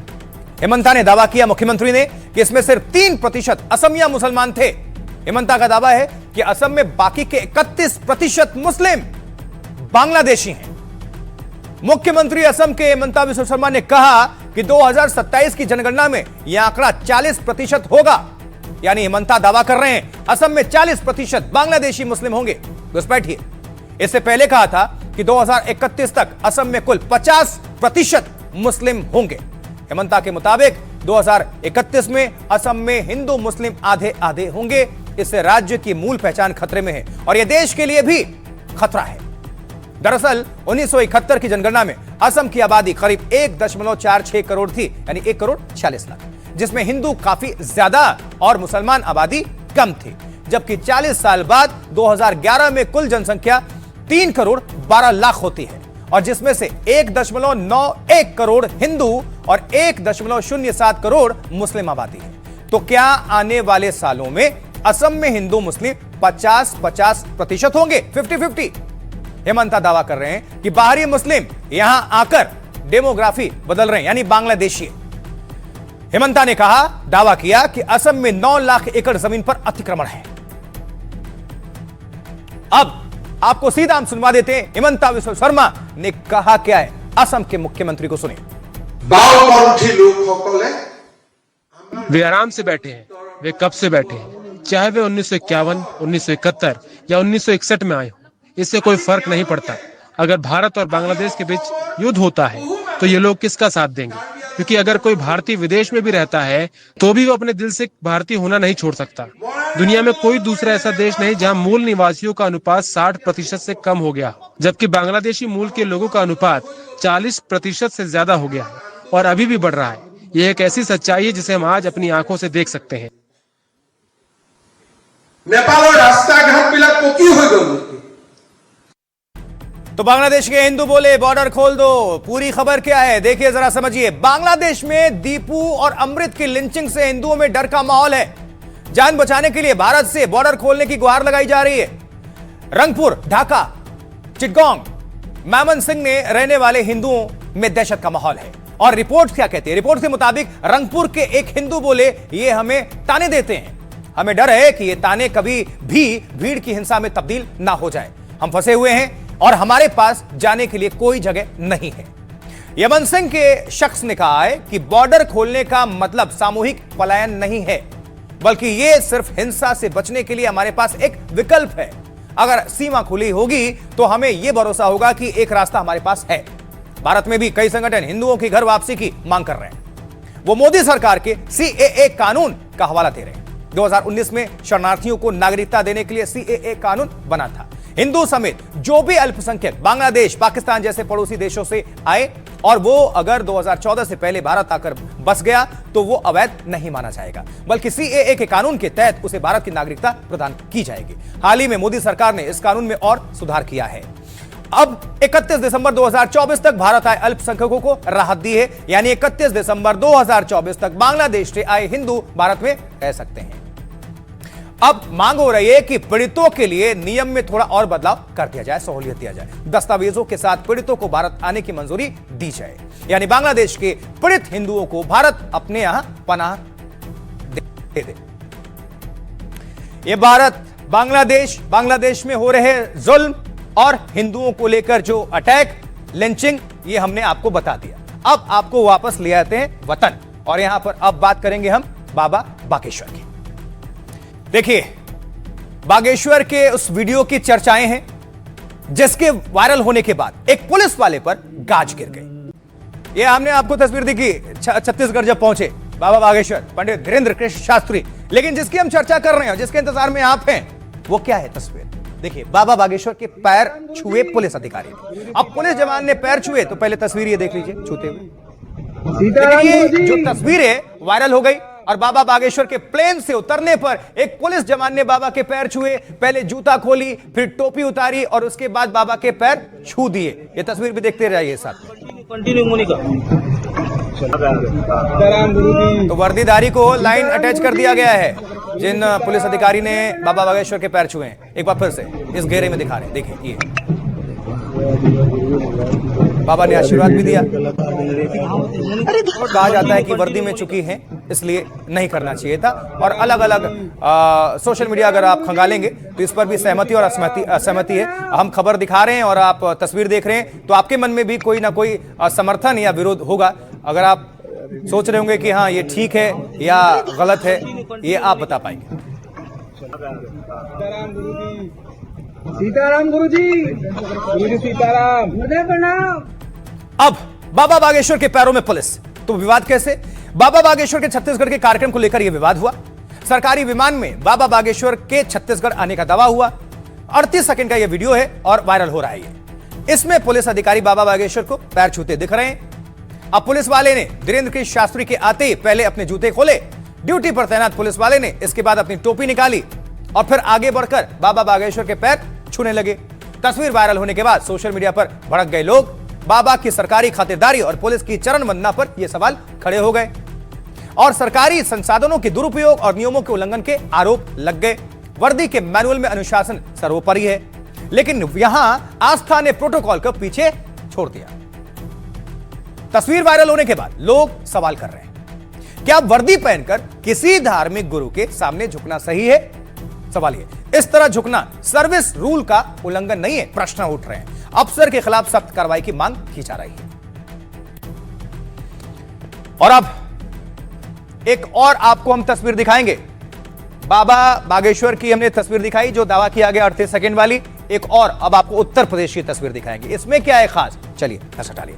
हिमंता ने दावा किया, मुख्यमंत्री ने, कि इसमें सिर्फ 3% असमिया मुसलमान थे। हिमंता का दावा है कि असम में बाकी के 31% मुस्लिम बांग्लादेशी हैं। मुख्यमंत्री असम के हिमंता बिस्वा शर्मा ने कहा कि 2027 की जनगणना में यह आंकड़ा 40% होगा। यानी हिमंता दावा कर रहे हैं असम में 40% बांग्लादेशी मुस्लिम होंगे। घुसपैठिए, इससे पहले कहा था कि 2031 तक असम में कुल 50% मुस्लिम होंगे। हिमंता के मुताबिक 2031 में असम में हिंदू मुस्लिम आधे आधे होंगे। इससे राज्य की मूल पहचान खतरे में है और यह देश के लिए भी खतरा है। दरअसल 1971 की जनगणना में असम की आबादी करीब 1.46 करोड़ थी, यानी 1 करोड़ 46 लाख, जिसमें हिंदू काफी ज्यादा और मुसलमान आबादी कम थी। जबकि 40 साल बाद 2011 में कुल जनसंख्या 3 करोड़ 12 लाख होती है और जिसमें से 1.91 करोड़ हिंदू और 1.07 करोड़ मुस्लिम आबादी है। तो क्या आने वाले सालों में असम में हिंदू मुस्लिम 50-50% होंगे, 50-50? हिमंता दावा कर रहे हैं कि बाहरी मुस्लिम यहां आकर डेमोग्राफी बदल रहे हैं, यानी बांग्लादेशी। हिमंता ने कहा, दावा किया कि असम में 9 लाख एकड़ जमीन पर अतिक्रमण है। अब आपको सीधा हम सुनवा देते हैं हिमंता बिस्वा शर्मा ने कहा क्या है। असम के मुख्यमंत्री को सुनिए। वे आराम से बैठे हैं। वे कब से बैठे हैं, चाहे वे 1951, 1971 या 1961 में आए हो, इससे कोई फर्क नहीं पड़ता। अगर भारत और बांग्लादेश के बीच युद्ध होता है तो ये लोग किसका साथ देंगे? क्योंकि अगर कोई भारतीय विदेश में भी रहता है तो भी वो अपने दिल से भारतीय होना नहीं छोड़ सकता। दुनिया में कोई दूसरा ऐसा देश नहीं जहां मूल निवासियों का अनुपात 60% से कम हो गया, जबकि बांग्लादेशी मूल के लोगों का अनुपात 40% से ज्यादा हो गया है और अभी भी बढ़ रहा है। ये एक ऐसी सच्चाई है जिसे हम आज अपनी आंखों से देख सकते हैं। तो बांग्लादेश के हिंदू बोले बॉर्डर खोल दो। पूरी खबर क्या है देखिए, जरा समझिए। बांग्लादेश में दीपू और अमृत की लिंचिंग से हिंदुओं में डर का माहौल है। जान बचाने के लिए भारत से बॉर्डर खोलने की गुहार लगाई जा रही है। रंगपुर, ढाका, चिटगांव, मैमनसिंह में रहने वाले हिंदुओं में दहशत का माहौल है। और रिपोर्ट क्या कहती है? रिपोर्ट के मुताबिक रंगपुर के एक हिंदू बोले, ये हमें ताने देते हैं। हमें डर है कि ये ताने कभी भी भीड़ की हिंसा में तब्दील ना हो जाए। हम फंसे हुए हैं और हमारे पास जाने के लिए कोई जगह नहीं है। यमन सिंह के शख्स ने कहा है कि बॉर्डर खोलने का मतलब सामूहिक पलायन नहीं है, बल्कि यह सिर्फ हिंसा से बचने के लिए हमारे पास एक विकल्प है। अगर सीमा खुली होगी तो हमें यह भरोसा होगा कि एक रास्ता हमारे पास है। भारत में भी कई संगठन हिंदुओं की घर वापसी की मांग कर रहे हैं। वो मोदी सरकार के CAA कानून का हवाला दे रहे हैं। 2019 में शरणार्थियों को नागरिकता देने के लिए CAA कानून बना था। हिंदू समेत जो भी अल्पसंख्यक बांग्लादेश, पाकिस्तान जैसे पड़ोसी देशों से आए और वो अगर 2014 से पहले भारत आकर बस गया तो वो अवैध नहीं माना जाएगा, बल्कि CAA के कानून के तहत उसे भारत की नागरिकता प्रदान की जाएगी। हाल ही में मोदी सरकार ने इस कानून में और सुधार किया है। अब 31 दिसंबर 2024 तक भारत आए अल्पसंख्यकों को राहत दी है, यानी 31 दिसंबर 2024 तक बांग्लादेश से आए हिंदू भारत में रह सकते हैं। अब मांग हो रही है कि पीड़ितों के लिए नियम में थोड़ा और बदलाव कर दिया जाए, सहूलियत दिया जाए। दस्तावेजों के साथ पीड़ितों को भारत आने की मंजूरी दी जाए, यानी बांग्लादेश के पीड़ित हिंदुओं को भारत अपने यहां पनाह दे दे। ये भारत बांग्लादेश में हो रहे जुल्म और हिंदुओं को लेकर जो अटैक, लिंचिंग, ये हमने आपको बता दिया। अब आपको वापस ले आते हैं वतन और यहां पर अब बात करेंगे हम बाबा बागेश्वर की। देखिए, बागेश्वर के उस वीडियो की चर्चाएं हैं जिसके वायरल होने के बाद एक पुलिस वाले पर गाज गिर गई। यह हमने आपको तस्वीर दिखी छत्तीसगढ़ जब पहुंचे बाबा बागेश्वर, पंडित धीरेन्द्र कृष्ण शास्त्री। लेकिन जिसकी हम चर्चा कर रहे हैं, जिसके इंतजार में आप हैं, वो क्या है तस्वीर? देखिए, बाबा बागेश्वर के पैर छुए पुलिस अधिकारी ने। अब पुलिस जवान ने पैर छुए तो पहले तस्वीर ये देख लीजिए छूते हुए। लेकिन ये जो तस्वीर है वायरल हो गई और बाबा बागेश्वर के प्लेन से उतरने पर एक पुलिस जवान ने बाबा के पैर छुए। पहले जूता खोली, फिर टोपी उतारी और उसके बाद बाबा के पैर छू दिए। ये तस्वीर भी देखते रहिए साथ में। तो वर्दीधारी को लाइन अटैच कर दिया गया है, जिन पुलिस अधिकारी ने बाबा बागेश्वर के पैर छुए हैं। एक बार फिर से इस घेरे में दिखा रहे हैं, देखिए ये बाबा ने आशीर्वाद भी दिया। कहा जाता है कि वर्दी में चुकी हैं इसलिए नहीं करना चाहिए था। और अलग अलग सोशल मीडिया अगर आप खंगालेंगे तो इस पर भी सहमति और असहमति है। हम खबर दिखा रहे हैं और आप तस्वीर देख रहे हैं तो आपके मन में भी कोई ना कोई समर्थन या विरोध होगा। अगर आप सोच रहे होंगे कि हाँ ये ठीक है या गलत है, ये आप बता पाएंगे। सीताराम गुरुजी सीताराम, मुझे प्रणाम। अब बाबा बागेश्वर के पैरों में पुलिस, तो विवाद कैसे? बाबा बागेश्वर के छत्तीसगढ़ के कार्यक्रम को लेकर यह विवाद हुआ। सरकारी विमान में बाबा बागेश्वर के छत्तीसगढ़ आने का दावा हुआ। 38 सेकंड का यह वीडियो है और वायरल हो रहा है। इसमें पुलिस अधिकारी बाबा बागेश्वर को पैर छूते दिख रहे हैं। अब पुलिस वाले ने धीरेन्द्र कृष्ण शास्त्री के आते ही पहले अपने जूते खोले। ड्यूटी पर तैनात पुलिस वाले ने इसके बाद अपनी टोपी निकाली और फिर आगे बढ़कर बाबा बागेश्वर के पैर छूने लगे। तस्वीर वायरल होने के बाद सोशल मीडिया पर भड़क गए लोग। बाबा की सरकारी खातिरदारी और पुलिस की चरण वंदना पर यह सवाल खड़े हो गए और सरकारी संसाधनों के दुरुपयोग और नियमों के उल्लंघन के आरोप लग गए। वर्दी के मैनुअल में अनुशासन सर्वोपरि है, लेकिन यहां आस्था ने प्रोटोकॉल को पीछे छोड़ दिया। तस्वीर वायरल होने के बाद लोग सवाल कर रहे हैं, क्या वर्दी पहनकर किसी धार्मिक गुरु के सामने झुकना सही है? सवाल ये, इस तरह झुकना सर्विस रूल का उल्लंघन नहीं है? प्रश्न उठ रहे हैं। अफसर के खिलाफ सख्त कार्रवाई की मांग की जा रही है। और अब एक और आपको हम तस्वीर दिखाएंगे। बाबा बागेश्वर की हमने तस्वीर दिखाई जो दावा किया गया 38 सेकंड वाली। एक और अब आपको उत्तर प्रदेश की तस्वीर दिखाएंगे। इसमें क्या है खास, चलिए नजर डालिए।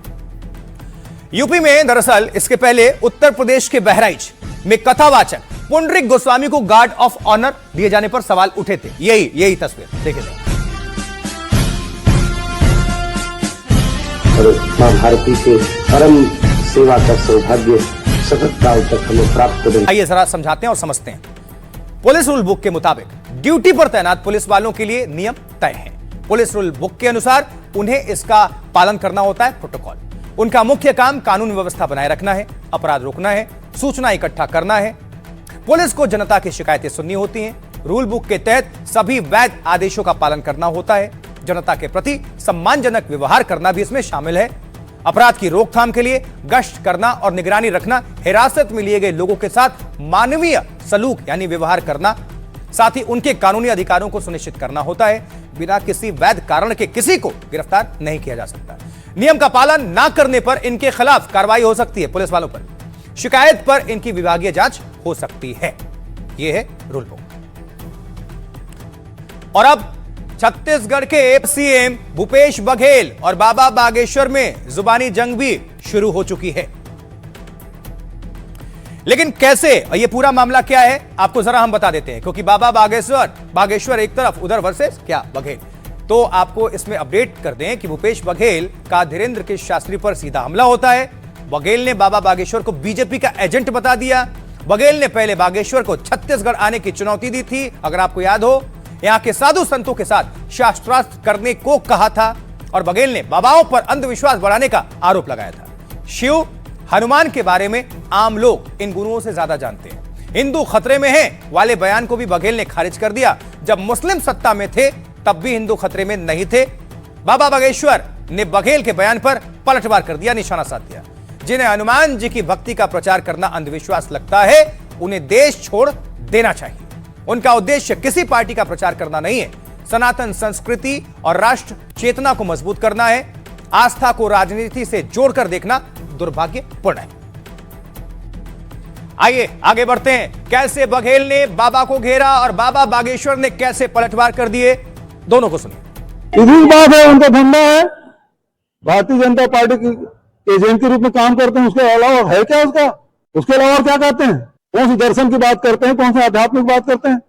यूपी में दरअसल इसके पहले उत्तर प्रदेश के बहराइच में कथावाचक पुंडरीक गोस्वामी को गार्ड ऑफ ऑनर दिए जाने पर सवाल उठे थे। यही तस्वीर देखिए। मां भारती के परम सेवा का सौभाग्य सतत काल तक हमें प्राप्त हो। आइए जरा समझाते हैं और समझते हैं। पुलिस रूल बुक के मुताबिक ड्यूटी पर तैनात पुलिस वालों के लिए नियम तय हैं। पुलिस रूल बुक के अनुसार उन्हें इसका पालन करना होता है, प्रोटोकॉल। उनका मुख्य काम कानून व्यवस्था बनाए रखना है, अपराध रोकना है, सूचना इकट्ठा करना है। पुलिस को जनता की शिकायतें सुननी होती हैं। रूल बुक के तहत सभी वैध आदेशों का पालन करना होता है। जनता के प्रति सम्मानजनक व्यवहार करना भी इसमें शामिल है। अपराध की रोकथाम के लिए गश्त करना और निगरानी रखना, हिरासत में लिए गए लोगों के साथ मानवीय सलूक यानी व्यवहार करना, साथ ही उनके कानूनी अधिकारों को सुनिश्चित करना होता है। बिना किसी वैध कारण के किसी को गिरफ्तार नहीं किया जा सकता। नियम का पालन ना करने पर इनके खिलाफ कार्रवाई हो सकती है। पुलिस वालों पर शिकायत पर इनकी विभागीय जांच हो सकती है। यह है रूल बुक। और अब छत्तीसगढ़ के सीएम भूपेश बघेल और बाबा बागेश्वर में जुबानी जंग भी शुरू हो चुकी है। लेकिन कैसे, ये पूरा मामला क्या है आपको जरा हम बता देते हैं, क्योंकि बाबा बागेश्वर एक तरफ, उधर वर्सेस क्या बघेल। तो आपको इसमें अपडेट कर दें कि भूपेश बघेल का धीरेन्द्र कृष्ण शास्त्री पर सीधा हमला होता है। बघेल ने बाबा बागेश्वर को बीजेपी का एजेंट बता दिया। बघेल ने पहले बागेश्वर को छत्तीसगढ़ आने की चुनौती दी थी, अगर आपको याद हो। यहां के साधु संतों के साथ शास्त्रार्थ करने को कहा था और बघेल ने बाबाओं पर अंधविश्वास बढ़ाने का आरोप लगाया था। शिव, हनुमान के बारे में आम लोग इन गुरुओं से ज्यादा जानते हैं। हिंदू खतरे में है वाले बयान को भी बघेल ने खारिज कर दिया। जब मुस्लिम सत्ता में थे तब भी हिंदू खतरे में नहीं थे। बाबा बागेश्वर ने बघेल के बयान पर पलटवार कर दिया, निशाना साध दिया। जिन्हें हनुमान जी की भक्ति का प्रचार करना अंधविश्वास लगता है, उन्हें देश छोड़ देना चाहिए। उनका उद्देश्य किसी पार्टी का प्रचार करना नहीं है, सनातन संस्कृति और राष्ट्र चेतना को मजबूत करना है। आस्था को राजनीति से जोड़कर देखना दुर्भाग्यपूर्ण है। आइए आगे बढ़ते हैं। कैसे बघेल ने बाबा को घेरा और बाबा बागेश्वर ने कैसे पलटवार कर दिए, दोनों को सुनिए। सीधी बात है, उनका धंधा है, भारतीय जनता पार्टी की एजेंट के रूप में काम करते हैं। उसके अलावा है क्या उसके अलावा और क्या करते हैं? कौन से दर्शन की बात करते हैं, कौन से आध्यात्मिक बात करते हैं?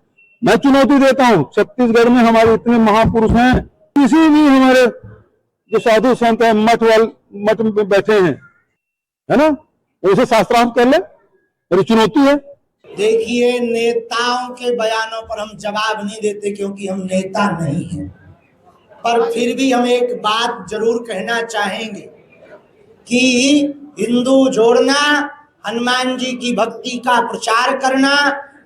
मैं चुनौती देता हूं, छत्तीसगढ़ में हमारे इतने महापुरुष हैं, किसी भी हमारे जो साधु संत हैं मठ में बैठे हैं, है ना, उसे शास्त्रार्थ कर ले, मेरी चुनौती है। देखिए, नेताओं के बयानों पर हम जवाब नहीं देते क्योंकि हम नेता नहीं हैं, पर फिर भी हम एक बात जरूर कहना चाहेंगे कि हिंदू जोड़ना, हनुमान जी की भक्ति का प्रचार करना,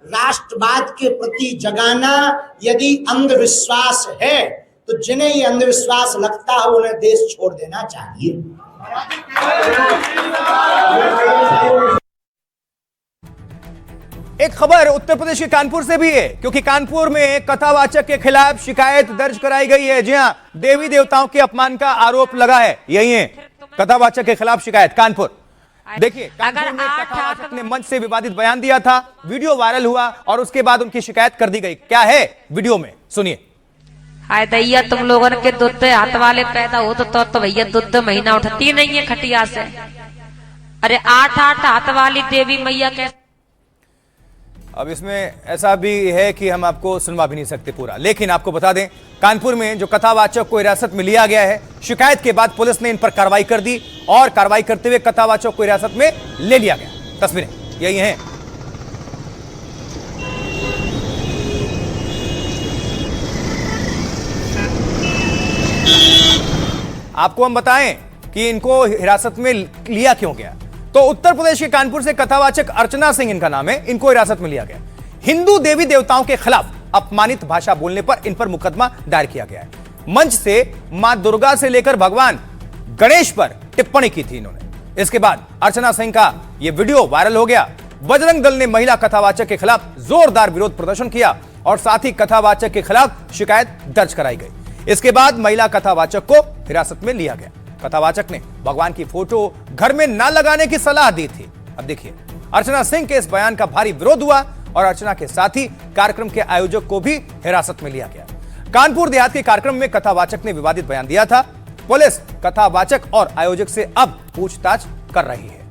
राष्ट्रवाद के प्रति जगाना यदि अंधविश्वास है तो जिन्हें ये अंधविश्वास लगता है उन्हें देश छोड़ देना चाहिए। एक खबर उत्तर प्रदेश के कानपुर से भी है, क्योंकि कानपुर में कथावाचक के खिलाफ शिकायत दर्ज कराई गई है। जी हां, देवी देवताओं के अपमान का आरोप लगा है। यही है कथावाचक के खिलाफ शिकायत, कानपुर। देखिए, कानपुर में कथावाचक ने मंच से विवादित बयान दिया था, वीडियो वायरल हुआ और उसके बाद उनकी शिकायत कर दी गई। क्या है वीडियो में, सुनिए। हाय दैया, तुम लोगों के दूध हाथ वाले पैदा हो तो भैया दूध महीना उठती नहीं है खटिया से। अरे 8 हाथ वाली देवी मैया कैसे। अब इसमें ऐसा भी है कि हम आपको सुनवा भी नहीं सकते पूरा, लेकिन आपको बता दें, कानपुर में जो कथावाचक को हिरासत में लिया गया है, शिकायत के बाद पुलिस ने इन पर कार्रवाई कर दी और कार्रवाई करते हुए कथावाचक को हिरासत में ले लिया गया। तस्वीरें यही हैं। आपको हम बताएं कि इनको हिरासत में लिया क्यों गया। तो उत्तर प्रदेश के कानपुर से कथावाचक अर्चना सिंह इनका नाम है, इनको हिरासत में लिया गया। हिंदू देवी देवताओं के खिलाफ अपमानित भाषा बोलने पर इन पर मुकदमा दायर किया गया है। मंच से मां दुर्गा से लेकर भगवान गणेश पर टिप्पणी की थी इन्होंने। इसके बाद अर्चना सिंह का यह वीडियो वायरल हो गया। बजरंग दल ने महिला कथावाचक के खिलाफ जोरदार विरोध प्रदर्शन किया और साथ ही कथावाचक के खिलाफ शिकायत दर्ज कराई गई। इसके बाद महिला कथावाचक को हिरासत में लिया गया। कथावाचक ने भगवान की फोटो घर में ना लगाने की सलाह दी थी। अब देखिए, अर्चना सिंह के इस बयान का भारी विरोध हुआ और अर्चना के साथ ही कार्यक्रम के आयोजक को भी हिरासत में लिया गया। कानपुर देहात के कार्यक्रम में कथावाचक ने विवादित बयान दिया था। पुलिस कथावाचक और आयोजक से अब पूछताछ कर रही है।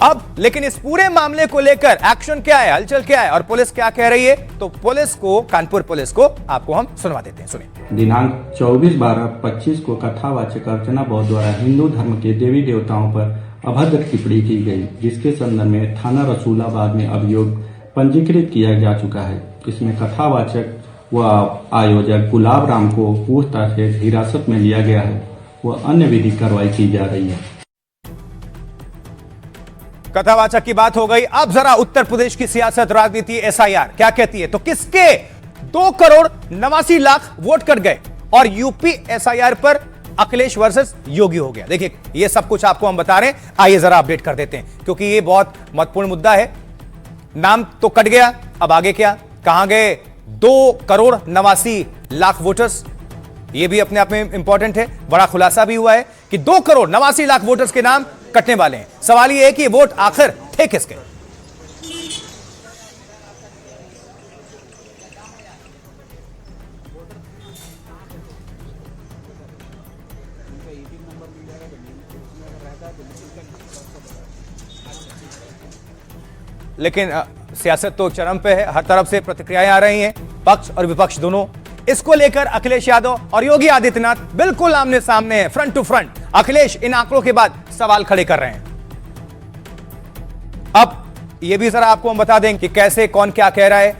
अब लेकिन इस पूरे मामले को लेकर एक्शन क्या है, हलचल क्या है और पुलिस क्या कह रही है, तो पुलिस को, कानपुर पुलिस को आपको हम सुनवा देते हैं। सुनिए। दिनांक 24/12/25 को कथावाचक अर्चना बौद्ध द्वारा हिंदू धर्म के देवी देवताओं पर अभद्र टिप्पणी की गई, जिसके संदर्भ में थाना रसूलाबाद में अभियोग पंजीकृत किया जा चुका है। इसमें कथावाचक व आयोजक गुलाब राम को पूछताछ से हिरासत में लिया गया है व अन्य विधिक कार्रवाई की जा रही है। कथावाचक की बात हो गई। अब जरा उत्तर प्रदेश की सियासत, राजनीति, एसआईआर क्या कहती है। तो किसके 2,89,00,000 वोट कट गए और यूपी एसआईआर पर अखिलेश वर्सेस योगी हो गया। देखिए, ये सब कुछ आपको हम बता रहे हैं। आइए जरा अपडेट कर देते हैं, क्योंकि ये बहुत महत्वपूर्ण मुद्दा है। नाम तो कट गया, अब आगे क्या, कहां गए 2,89,00,000 वोटर्स। ये भी अपने आप में इंपॉर्टेंट है। बड़ा खुलासा भी हुआ है कि 2,89,00,000 वोटर्स के नाम कटने वाले हैं। सवाल यह है कि वोट आखिर थे किसके। लेकिन सियासत तो चरम पे है, हर तरफ से प्रतिक्रियाएं आ रही हैं, पक्ष और विपक्ष दोनों। इसको लेकर अखिलेश यादव और योगी आदित्यनाथ बिल्कुल आमने सामने हैं, फ्रंट टू फ्रंट। अखिलेश इन आंकड़ों के बाद सवाल खड़े कर रहे हैं। अब यह भी जरा आपको हम बता दें कि कैसे, कौन क्या कह रहा है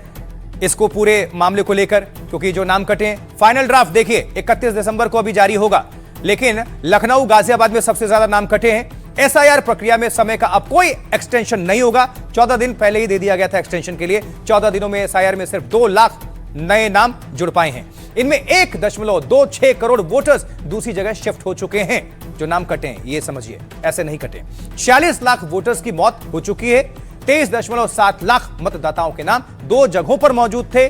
इसको पूरे मामले को लेकर, क्योंकि जो नाम कटे हैं, फाइनल ड्राफ्ट देखिए 31 दिसंबर को अभी जारी होगा, लेकिन लखनऊ, गाजियाबाद में सबसे ज्यादा नाम कटे हैं। एसआईआर प्रक्रिया में समय का अब कोई एक्सटेंशन नहीं होगा। 14 दिन पहले ही दे दिया गया था एक्सटेंशन के लिए। 14 दिनों में एसआईआर में सिर्फ 2 लाख नए नाम जुड़ पाए हैं। इनमें 1.26 करोड़ वोटर्स दूसरी जगह शिफ्ट हो चुके हैं। जो नाम कटे हैं, ये समझिए, ऐसे नहीं कटे। 46 लाख वोटर्स की मौत हो चुकी है। 23.7 लाख मतदाताओं के नाम 2 जगहों पर मौजूद थे।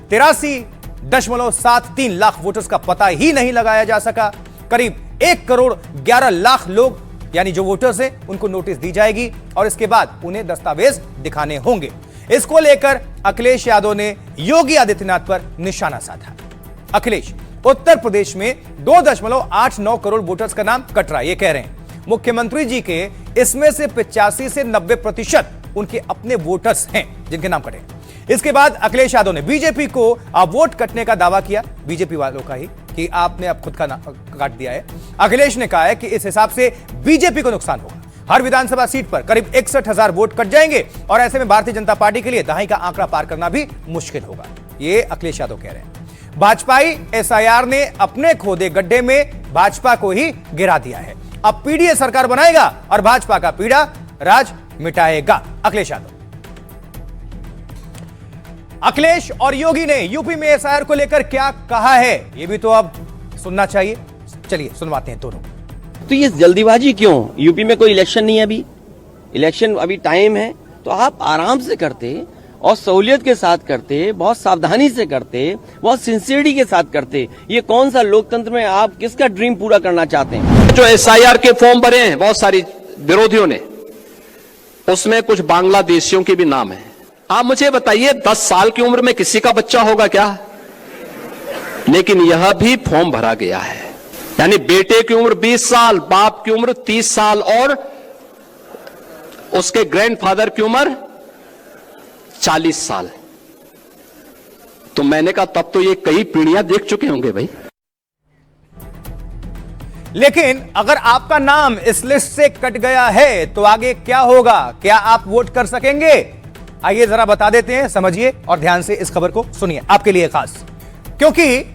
83.73 लाख वोटर्स का पता ही नहीं लगाया जा सका। करीब 1,11,00,000 लोग, यानी जो वोटर्स हैं, उनको नोटिस दी जाएगी और इसके बाद उन्हें दस्तावेज दिखाने होंगे। इसको लेकर अखिलेश यादव ने योगी आदित्यनाथ पर निशाना साधा। अखिलेश, उत्तर प्रदेश में 2.89 करोड़ वोटर्स का नाम कट रहा है, ये कह रहे हैं। मुख्यमंत्री जी के इसमें से 85 से 90% उनके अपने वोटर्स हैं जिनके नाम कटे। इसके बाद अखिलेश यादव ने बीजेपी को अब वोट कटने का दावा किया, बीजेपी वालों का ही, कि आपने अब खुद का काट दिया है। अखिलेश ने कहा है कि इस हिसाब से बीजेपी को नुकसान होगा। हर विधानसभा सीट पर करीब 61,000 वोट कट जाएंगे और ऐसे में भारतीय जनता पार्टी के लिए दहाई का आंकड़ा पार करना भी मुश्किल होगा। ये अखिलेश यादव कह रहे हैं। भाजपाई एसआईआर ने अपने खोदे गड्ढे में भाजपा को ही गिरा दिया है। अब पीडीए सरकार बनाएगा और भाजपा का पीड़ा राज मिटाएगा, अखिलेश यादव। अखिलेश और योगी ने यूपी में एसआईआर को लेकर क्या कहा है, यह भी तो अब सुनना चाहिए। चलिए सुनवाते हैं दोनों। तो ये जल्दीबाजी क्यों? यूपी में कोई इलेक्शन नहीं है, अभी इलेक्शन अभी टाइम है, तो आप आराम से करते और सहूलियत के साथ करते, बहुत सावधानी से करते, बहुत सिंसियरिटी के साथ करते। ये कौन सा लोकतंत्र में आप किसका ड्रीम पूरा करना चाहते हैं? जो एसआईआर के फॉर्म भरे हैं बहुत सारी विरोधियों ने, उसमें कुछ बांग्लादेशियों के भी नाम है। आप मुझे बताइए 10 साल की उम्र में किसी का बच्चा होगा क्या? लेकिन यह भी फॉर्म भरा गया है, यानी बेटे की उम्र 20 साल, बाप की उम्र 30 साल और उसके ग्रैंडफादर की उम्र 40 साल। तो मैंने कहा तब तो ये कई पीढ़ियां देख चुके होंगे भाई। लेकिन अगर आपका नाम इस लिस्ट से कट गया है तो आगे क्या होगा? क्या आप वोट कर सकेंगे? आइए जरा बता देते हैं, समझिए और ध्यान से इस खबर को सुनिए, आपके लिए खास। क्योंकि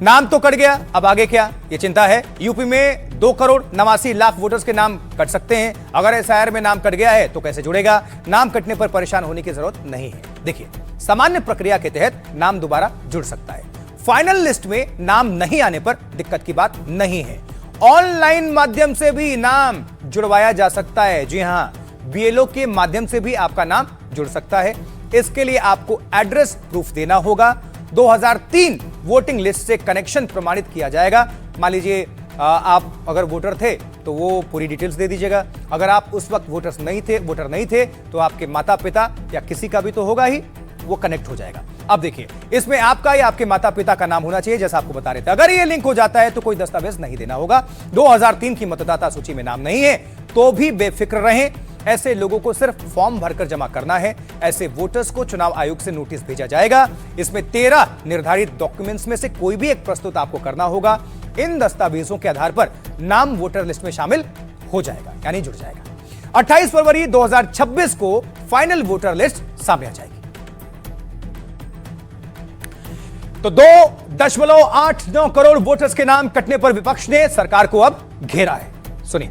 नाम तो कट गया, अब आगे क्या, ये चिंता है। यूपी में 2,89,00,000 वोटर्स के नाम कट सकते हैं। अगर एसआईआर में नाम कट गया है तो कैसे जुड़ेगा? नाम कटने पर परेशान होने की जरूरत नहीं है। देखिए, सामान्य प्रक्रिया के तहत नाम दोबारा जुड़ सकता है। फाइनल लिस्ट में नाम नहीं आने पर दिक्कत की बात नहीं है। ऑनलाइन माध्यम से भी नाम जुड़वाया जा सकता है। जी हां, बीएलओ के माध्यम से भी आपका नाम जुड़ सकता है। इसके लिए आपको एड्रेस प्रूफ देना होगा। 2003 वोटिंग लिस्ट से कनेक्शन प्रमाणित किया जाएगा। मान लीजिए आप अगर वोटर थे तो वो पूरी डिटेल्स दे दीजिएगा। अगर आप उस वक्त वोटर नहीं थे तो आपके माता पिता या किसी का भी तो होगा ही, वो कनेक्ट हो जाएगा। अब देखिए, इसमें आपका या आपके माता पिता का नाम होना चाहिए, जैसा आपको बता रहे थे। अगर ये लिंक हो जाता है तो कोई दस्तावेज नहीं देना होगा। 2003 की मतदाता सूची में नाम नहीं है तो भी बेफिक्र रहें। ऐसे लोगों को सिर्फ फॉर्म भरकर जमा करना है। ऐसे वोटर्स को चुनाव आयोग से नोटिस भेजा जाएगा। इसमें 13 निर्धारित डॉक्यूमेंट्स में से कोई भी एक प्रस्तुत आपको करना होगा। इन दस्तावेजों के आधार पर नाम वोटर लिस्ट में शामिल हो जाएगा, यानी जुड़ जाएगा। 28 फरवरी 2026 को फाइनल वोटर लिस्ट सामने आ जाएगी। तो 2.89 करोड़ वोटर्स के नाम कटने पर विपक्ष ने सरकार को अब घेरा है। सुनिए।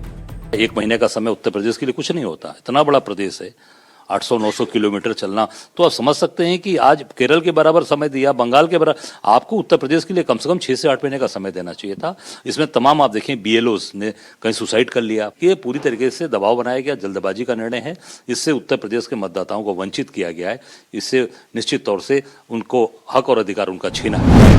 1 महीने का समय उत्तर प्रदेश के लिए कुछ नहीं होता, इतना बड़ा प्रदेश है, 800-900 किलोमीटर चलना, तो आप समझ सकते हैं कि आज केरल के बराबर समय दिया, बंगाल के बराबर, आपको उत्तर प्रदेश के लिए कम से कम 6 से 8 महीने का समय देना चाहिए था। इसमें तमाम आप देखें बीएलओस ने कहीं सुसाइड कर लिया। ये पूरी तरीके से दबाव बनाया गया, जल्दबाजी का निर्णय है। इससे उत्तर प्रदेश के मतदाताओं को वंचित किया गया है। इससे निश्चित तौर से उनको हक और अधिकार उनका छीना है।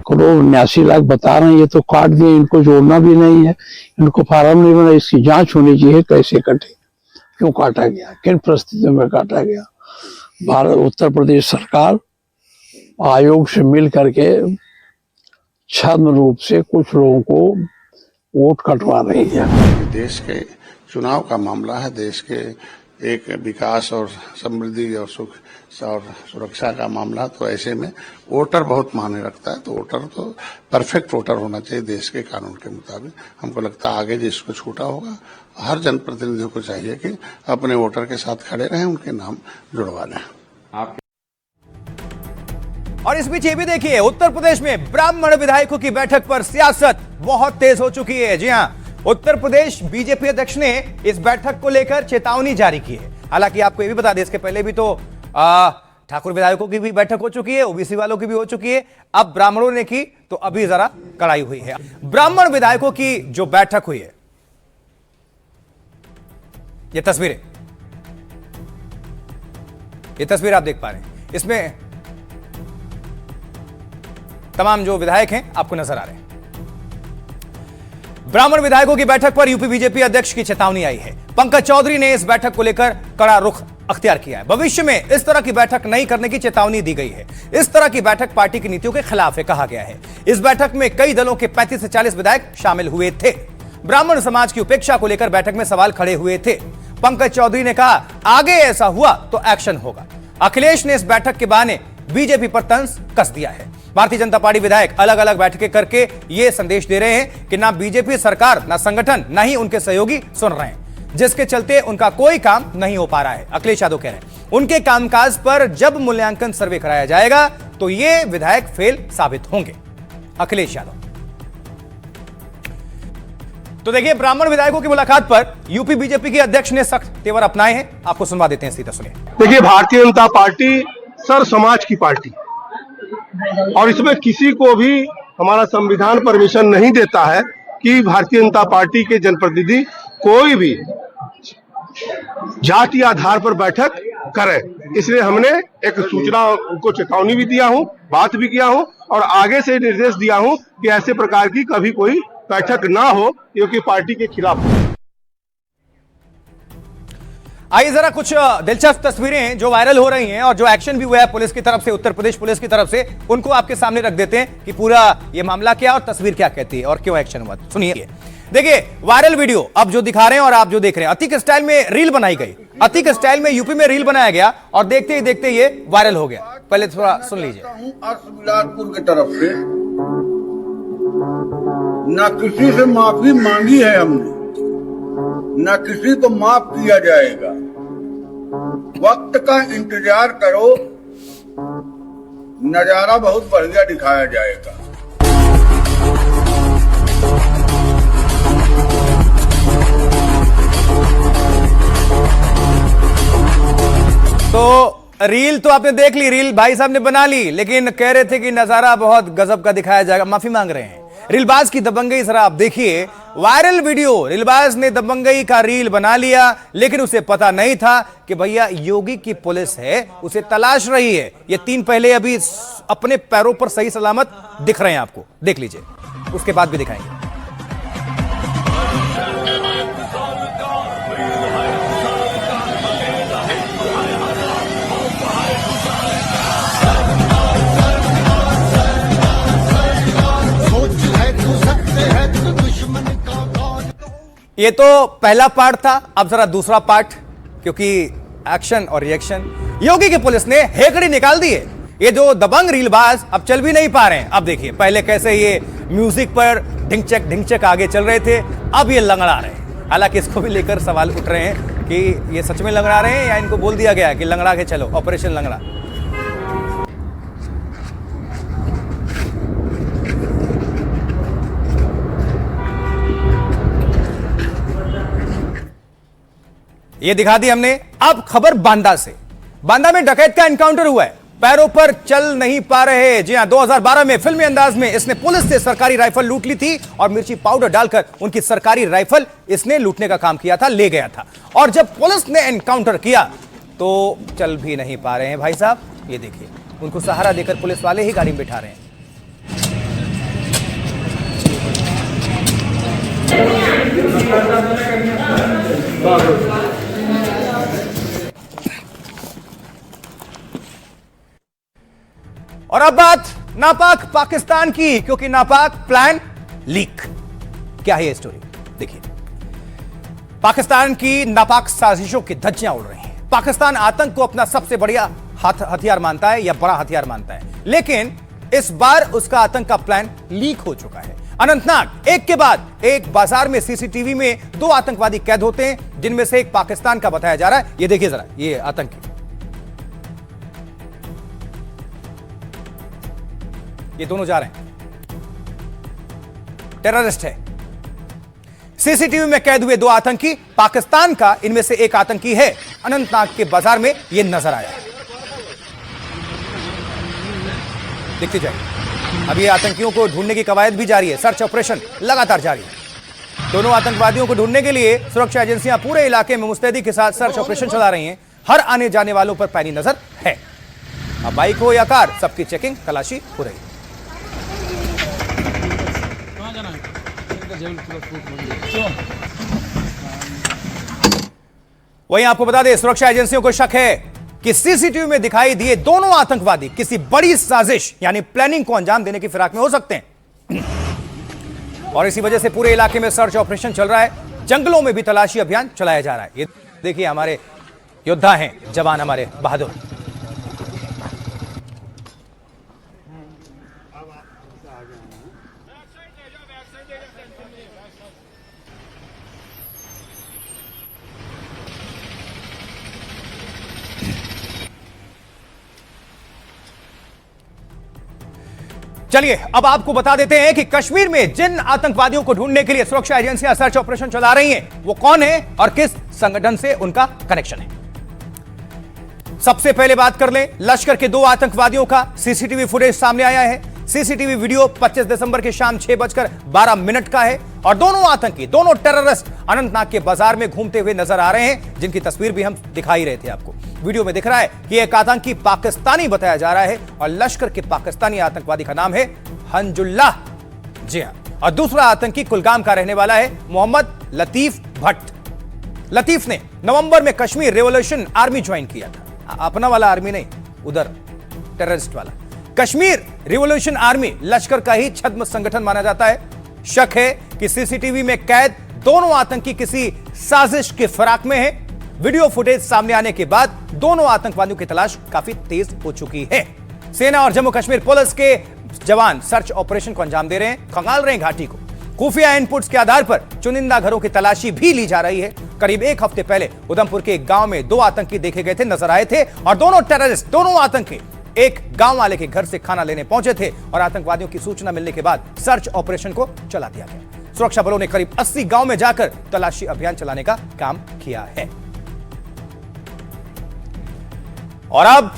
2,79,00,000 बता रहे हैं, ये तो काट दिए, इनको जोड़ना भी नहीं है, इनको फार्म नहीं बना। इसकी जांच होनी चाहिए, कैसे कटे, क्यों काटा गया, किन परिस्थितियों में काटा गया। भारत उत्तर प्रदेश सरकार आयोग से मिल करके छद्म रूप से कुछ लोगों को वोट कटवा रही है। देश के चुनाव का मामला है, देश के एक विकास और समृद्धि और सुख और सुरक्षा का मामला, तो ऐसे में वोटर बहुत मायने रखता है। तो वोटर तो परफेक्ट वोटर होना चाहिए देश के कानून के मुताबिक। हमको लगता है आगे जिसको छूटा होगा, हर जनप्रतिनिधि को चाहिए कि अपने वोटर के साथ खड़े रहें, उनके नाम जुड़वा लें। और इस बीच ये भी देखिए, उत्तर प्रदेश में ब्राह्मण विधायकों की बैठक पर सियासत बहुत तेज हो चुकी है। जी हां, उत्तर प्रदेश बीजेपी अध्यक्ष ने इस बैठक को लेकर चेतावनी जारी की है। हालांकि आपको ये भी बता दें, इसके पहले भी तो ठाकुर विधायकों की भी बैठक हो चुकी है, ओबीसी वालों की भी हो चुकी है। अब ब्राह्मणों ने की तो अभी जरा कड़ाई हुई है। ब्राह्मण विधायकों की जो बैठक हुई है, ये तस्वीर आप देख पा रहे हैं। इसमें तमाम जो विधायक हैं आपको नजर आ रहे हैं। ब्राह्मण विधायकों की बैठक पर यूपी बीजेपी अध्यक्ष की चेतावनी आई है। पंकज चौधरी ने इस बैठक को लेकर कड़ा रुख अख्तियार किया है। भविष्य में इस तरह की बैठक नहीं करने की चेतावनी दी गई है। इस तरह की बैठक पार्टी की नीतियों के खिलाफ है, कहा गया है। इस बैठक में कई दलों के 35 से 40 विधायक शामिल हुए थे। ब्राह्मण समाज की उपेक्षा को लेकर बैठक में सवाल खड़े हुए थे। पंकज चौधरी ने कहा, आगे ऐसा हुआ तो एक्शन होगा। अखिलेश ने इस बैठक के बहाने बीजेपी पर तंज कस दिया है। भारतीय जनता पार्टी विधायक अलग अलग बैठकें करके यह संदेश दे रहे हैं कि ना बीजेपी सरकार, ना संगठन, ना ही उनके सहयोगी सुन रहे हैं, जिसके चलते उनका कोई काम नहीं हो पा रहा है। अखिलेश यादव कह रहे हैं, उनके कामकाज पर जब मूल्यांकन सर्वे कराया जाएगा तो ये विधायक फेल साबित होंगे। अखिलेश यादव। तो देखिए, ब्राह्मण विधायकों की मुलाकात पर यूपी बीजेपी के अध्यक्ष ने सख्त तेवर अपनाए हैं। आपको सुनवा देते हैं, सीधा सुनिए। देखिए, भारतीय जनता पार्टी अग्रसर समाज की पार्टी, और इसमें किसी को भी हमारा संविधान परमिशन नहीं देता है कि भारतीय जनता पार्टी के जनप्रतिनिधि कोई भी जाति आधार पर बैठक करे। इसलिए हमने एक सूचना उनको चेतावनी भी दिया हूं, बात भी किया हूं और आगे से निर्देश दिया हूं कि ऐसे प्रकार की कभी कोई बैठक ना हो, क्योंकि पार्टी के खिलाफ। आइए जरा कुछ दिलचस्प तस्वीरें जो वायरल हो रही हैं और जो एक्शन भी हुआ है पुलिस की तरफ से, उत्तर प्रदेश पुलिस की तरफ से, उनको आपके सामने रख देते हैं कि पूरा ये मामला क्या और तस्वीर क्या कहती है और क्यों एक्शन हुआ। सुनिए, देखिए वायरल वीडियो अब जो दिखा रहे हैं और आप जो देख रहे हैं, अतिक स्टाइल में रील बनाई गई, अतिक स्टाइल में यूपी में रील बनाया गया और देखते ही देखते ये वायरल हो गया। पहले थोड़ा सुन लीजिए। बिलासपुर की तरफ से न किसी से माफी मांगी है हमने, न किसी को माफ किया जाएगा। वक्त का इंतजार करो, नजारा बहुत बढ़िया दिखाया जाएगा। तो रील तो आपने देख ली, रील भाई साहब ने बना ली, लेकिन कह रहे थे कि नजारा बहुत गजब का दिखाया जाएगा, माफी मांग रहे हैं। रीलबाज की दबंगई जरा आप देखिए, वायरल वीडियो, रीलबाज ने दबंगई का रील बना लिया, लेकिन उसे पता नहीं था कि भैया योगी की पुलिस है, उसे तलाश रही है। ये 3 पहले अभी अपने पैरों पर सही सलामत दिख रहे हैं आपको, देख लीजिए, उसके बाद भी दिखाएंगे। ये तो पहला पार्ट था, अब जरा दूसरा पार्ट, क्योंकि एक्शन और रिएक्शन। योगी की पुलिस ने हेकड़ी निकाल दी है। ये जो दबंग रीलबाज अब चल भी नहीं पा रहे हैं। अब देखिए, पहले कैसे ये म्यूजिक पर ढिंचक आगे चल रहे थे, अब ये लंगड़ा रहे हैं। हालांकि इसको भी लेकर सवाल उठ रहे हैं कि ये सच में लंगड़ा रहे हैं या इनको बोल दिया गया कि लंगड़ा के चलो, ऑपरेशन लंगड़ा। ये दिखा दी हमने। अब खबर बांदा से। बांदा में डकैत का एनकाउंटर हुआ है, पैरों पर चल नहीं पा रहे। जी हां, 2012 में फिल्मी अंदाज में इसने पुलिस से सरकारी राइफल लूट ली थी और मिर्ची पाउडर डालकर उनकी सरकारी राइफल इसने लूटने का काम किया था, ले गया था। और जब पुलिस ने एनकाउंटर किया तो चल भी नहीं पा रहे हैं भाई साहब। ये देखिए, उनको सहारा देकर पुलिस वाले ही गाड़ी में बिठा रहे हैं। और अब बात नापाक पाकिस्तान की, क्योंकि नापाक प्लान लीक। क्या है ये स्टोरी, देखिए। पाकिस्तान की नापाक साजिशों की धज्जियां उड़ रही हैं। पाकिस्तान आतंक को अपना सबसे बढ़िया हथियार मानता है या बड़ा हथियार मानता है, लेकिन इस बार उसका आतंक का प्लान लीक हो चुका है। अनंतनाग, एक के बाद एक बाजार में सीसीटीवी में 2 आतंकवादी कैद होते हैं, जिनमें से एक पाकिस्तान का बताया जा रहा है। ये देखिए जरा, ये आतंकी, ये दोनों जा रहे हैं, टेररिस्ट है। सीसीटीवी में कैद हुए 2 आतंकी पाकिस्तान का, इनमें से एक आतंकी है। अनंतनाग के बाजार में यह नजर आया। देखते जाइए। अब ये आतंकियों को ढूंढने की कवायद भी जारी है, सर्च ऑपरेशन लगातार जारी है। दोनों आतंकवादियों को ढूंढने के लिए सुरक्षा एजेंसियां पूरे इलाके में मुस्तैदी के साथ सर्च ऑपरेशन चला रही हैं। हर आने जाने वालों पर पैनी नजर है। अब बाइक हो या कार, सबकी चेकिंग तलाशी हो रही है। वहीं आपको बता दें, सुरक्षा एजेंसियों को शक है कि सीसीटीवी में दिखाई दिए दोनों आतंकवादी किसी बड़ी साजिश यानी प्लानिंग को अंजाम देने की फिराक में हो सकते हैं। और इसी वजह से पूरे इलाके में सर्च ऑपरेशन चल रहा है। जंगलों में भी तलाशी अभियान चलाया जा रहा है। ये देखिए, हमारे योद्धा हैं, जवान हमारे बहादुर। चलिए अब आपको बता देते हैं कि कश्मीर में जिन आतंकवादियों को ढूंढने के लिए सुरक्षा एजेंसियां सर्च ऑपरेशन चला रही हैं, वो कौन है और किस संगठन से उनका कनेक्शन है। सबसे पहले बात कर लें लश्कर के 2 आतंकवादियों का सीसीटीवी फुटेज सामने आया है। सीसीटीवी वीडियो 25 दिसंबर के शाम 6:12 का है और दोनों आतंकी, दोनों टेररिस्ट अनंतनाग के बाजार में घूमते हुए नजर आ रहे हैं, जिनकी तस्वीर भी हम दिखाई रहे थे आपको। वीडियो में दिख रहा है कि एक आतंकी पाकिस्तानी बताया जा रहा है और लश्कर के पाकिस्तानी आतंकवादी का नाम है हंजुल्लाह। जी हां, और दूसरा आतंकी कुलगाम का रहने वाला है मोहम्मद लतीफ भट्ट। लतीफ ने नवंबर में कश्मीर रिवॉल्यूशन आर्मी ज्वाइन किया था, अपना वाला आर्मी नहीं, उधर टेररिस्ट वाला। कश्मीर रिवॉल्यूशन आर्मी लश्कर का ही छद्म संगठन माना जाता है। शक है कि सीसीटीवी में कैद दोनों आतंकी किसी साजिश के फराक में हैं। वीडियो फुटेज सामने आने के बाद दोनों आतंकवादियों की तलाश काफी तेज हो चुकी है। सेना और जम्मू कश्मीर पुलिस के जवान सर्च ऑपरेशन को अंजाम दे रहे हैं, खंगाल रहे हैं घाटी को। खुफिया इनपुट्स के आधार पर चुनिंदा घरों की तलाशी भी ली जा रही है। करीब 1 हफ्ते पहले उधमपुर के एक गांव में 2 आतंकी देखे गए थे, नजर आए थे और दोनों टेररिस्ट, दोनों आतंकी एक गांव वाले के घर से खाना लेने पहुंचे थे और आतंकवादियों की सूचना मिलने के बाद सर्च ऑपरेशन को चला दिया गया। सुरक्षा बलों ने करीब 80 गांव में जाकर तलाशी अभियान चलाने का काम किया है। और अब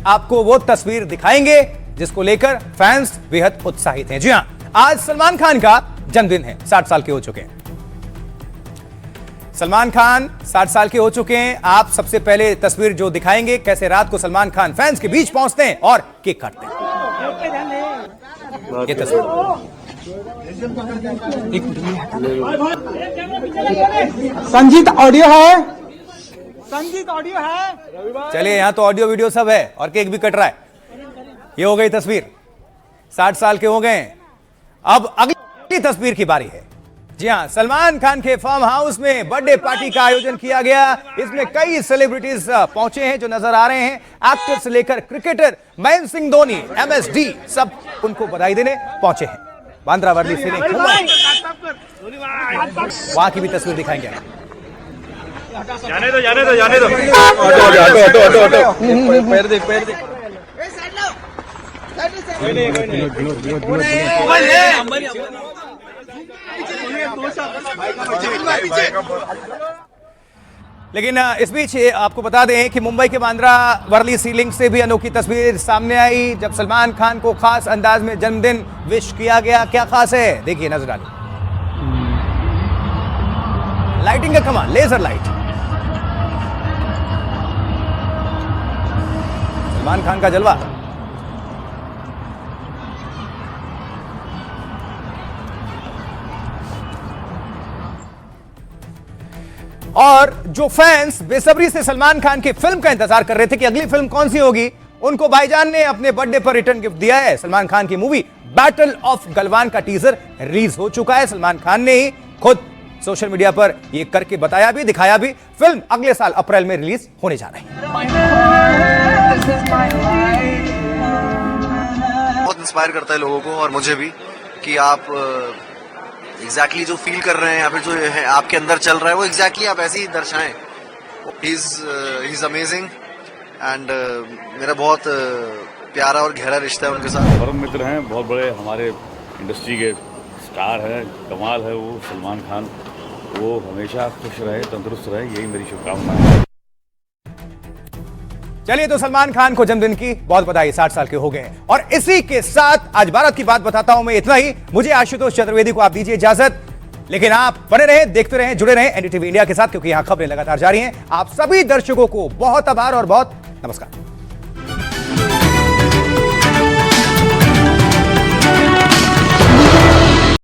आपको वो तस्वीर दिखाएंगे जिसको लेकर फैंस बेहद उत्साहित हैं। जी हां, आज सलमान खान का जन्मदिन है, 60 साल के हो चुके हैं। सलमान खान 60 साल के हो चुके हैं। आप सबसे पहले तस्वीर जो दिखाएंगे, कैसे रात को सलमान खान फैंस के बीच पहुंचते हैं और केक काटते हैं। ये तस्वीर संजीत ऑडियो है, संजीत ऑडियो है। चलिए, यहां तो ऑडियो वीडियो सब है और केक भी कट रहा है। ये हो गई तस्वीर, 60 साल के हो गए हैं। अब अगली तस्वीर की बारी है। जी हां, सलमान खान के फार्म हाउस में बर्थडे पार्टी का आयोजन किया गया। इसमें कई सेलिब्रिटीज पहुंचे हैं जो नजर आ रहे हैं। एक्टर से लेकर क्रिकेटर महेंद्र सिंह धोनी, MSD, सब उनको बधाई देने पहुंचे हैं। बांद्रा वर्ली से वहां की भी तस्वीर दिखाएंगे। जाने दो पैर देख लेकिन इस बीच आपको बता दें कि मुंबई के बांद्रा वर्ली सीलिंग से भी अनोखी तस्वीर सामने आई, जब सलमान खान को खास अंदाज में जन्मदिन विश किया गया। क्या खास है, देखिए, नजर डालिए। लाइटिंग का कमाल, लेजर लाइट। सलमान खान का जलवा। और जो फैंस बेसब्री से सलमान खान की फिल्म का इंतजार कर रहे थे कि अगली फिल्म कौन सी होगी, उनको भाईजान ने अपने बर्थडे पर रिटर्न गिफ्ट दिया है। सलमान खान की मूवी बैटल ऑफ गलवान का टीजर रिलीज हो चुका है। सलमान खान ने ही खुद सोशल मीडिया पर यह करके बताया भी, दिखाया भी। फिल्म अगले साल अप्रैल में रिलीज होने जा रही है। बहुत इंस्पायर करता है लोगों को और मुझे भी, कि आप एग्जैक्टली जो फील कर रहे हैं या फिर जो है आपके अंदर चल रहा है वो एग्जैक्टली आप ऐसे ही दर्शाएं। ही इज अमेजिंग एंड मेरा बहुत प्यारा और गहरा रिश्ता है उनके साथ। परम मित्र हैं, बहुत बड़े हमारे इंडस्ट्री के स्टार हैं, कमाल है वो सलमान खान। वो हमेशा खुश रहे, तंदुरुस्त रहे, यही मेरी शुभकामनाएं है। चलिए, तो सलमान खान को जन्मदिन की बहुत बधाई, 60 साल के हो गए हैं। और इसी के साथ आज भारत की बात बताता हूं मैं, इतना ही। मुझे आशुतोष चतुर्वेदी को आप दीजिए इजाजत, लेकिन आप बने रहें, देखते रहें, जुड़े रहें एनडीटीवी इंडिया के साथ, क्योंकि यहां खबरें लगातार जारी हैं। आप सभी दर्शकों को बहुत आभार और बहुत नमस्कार।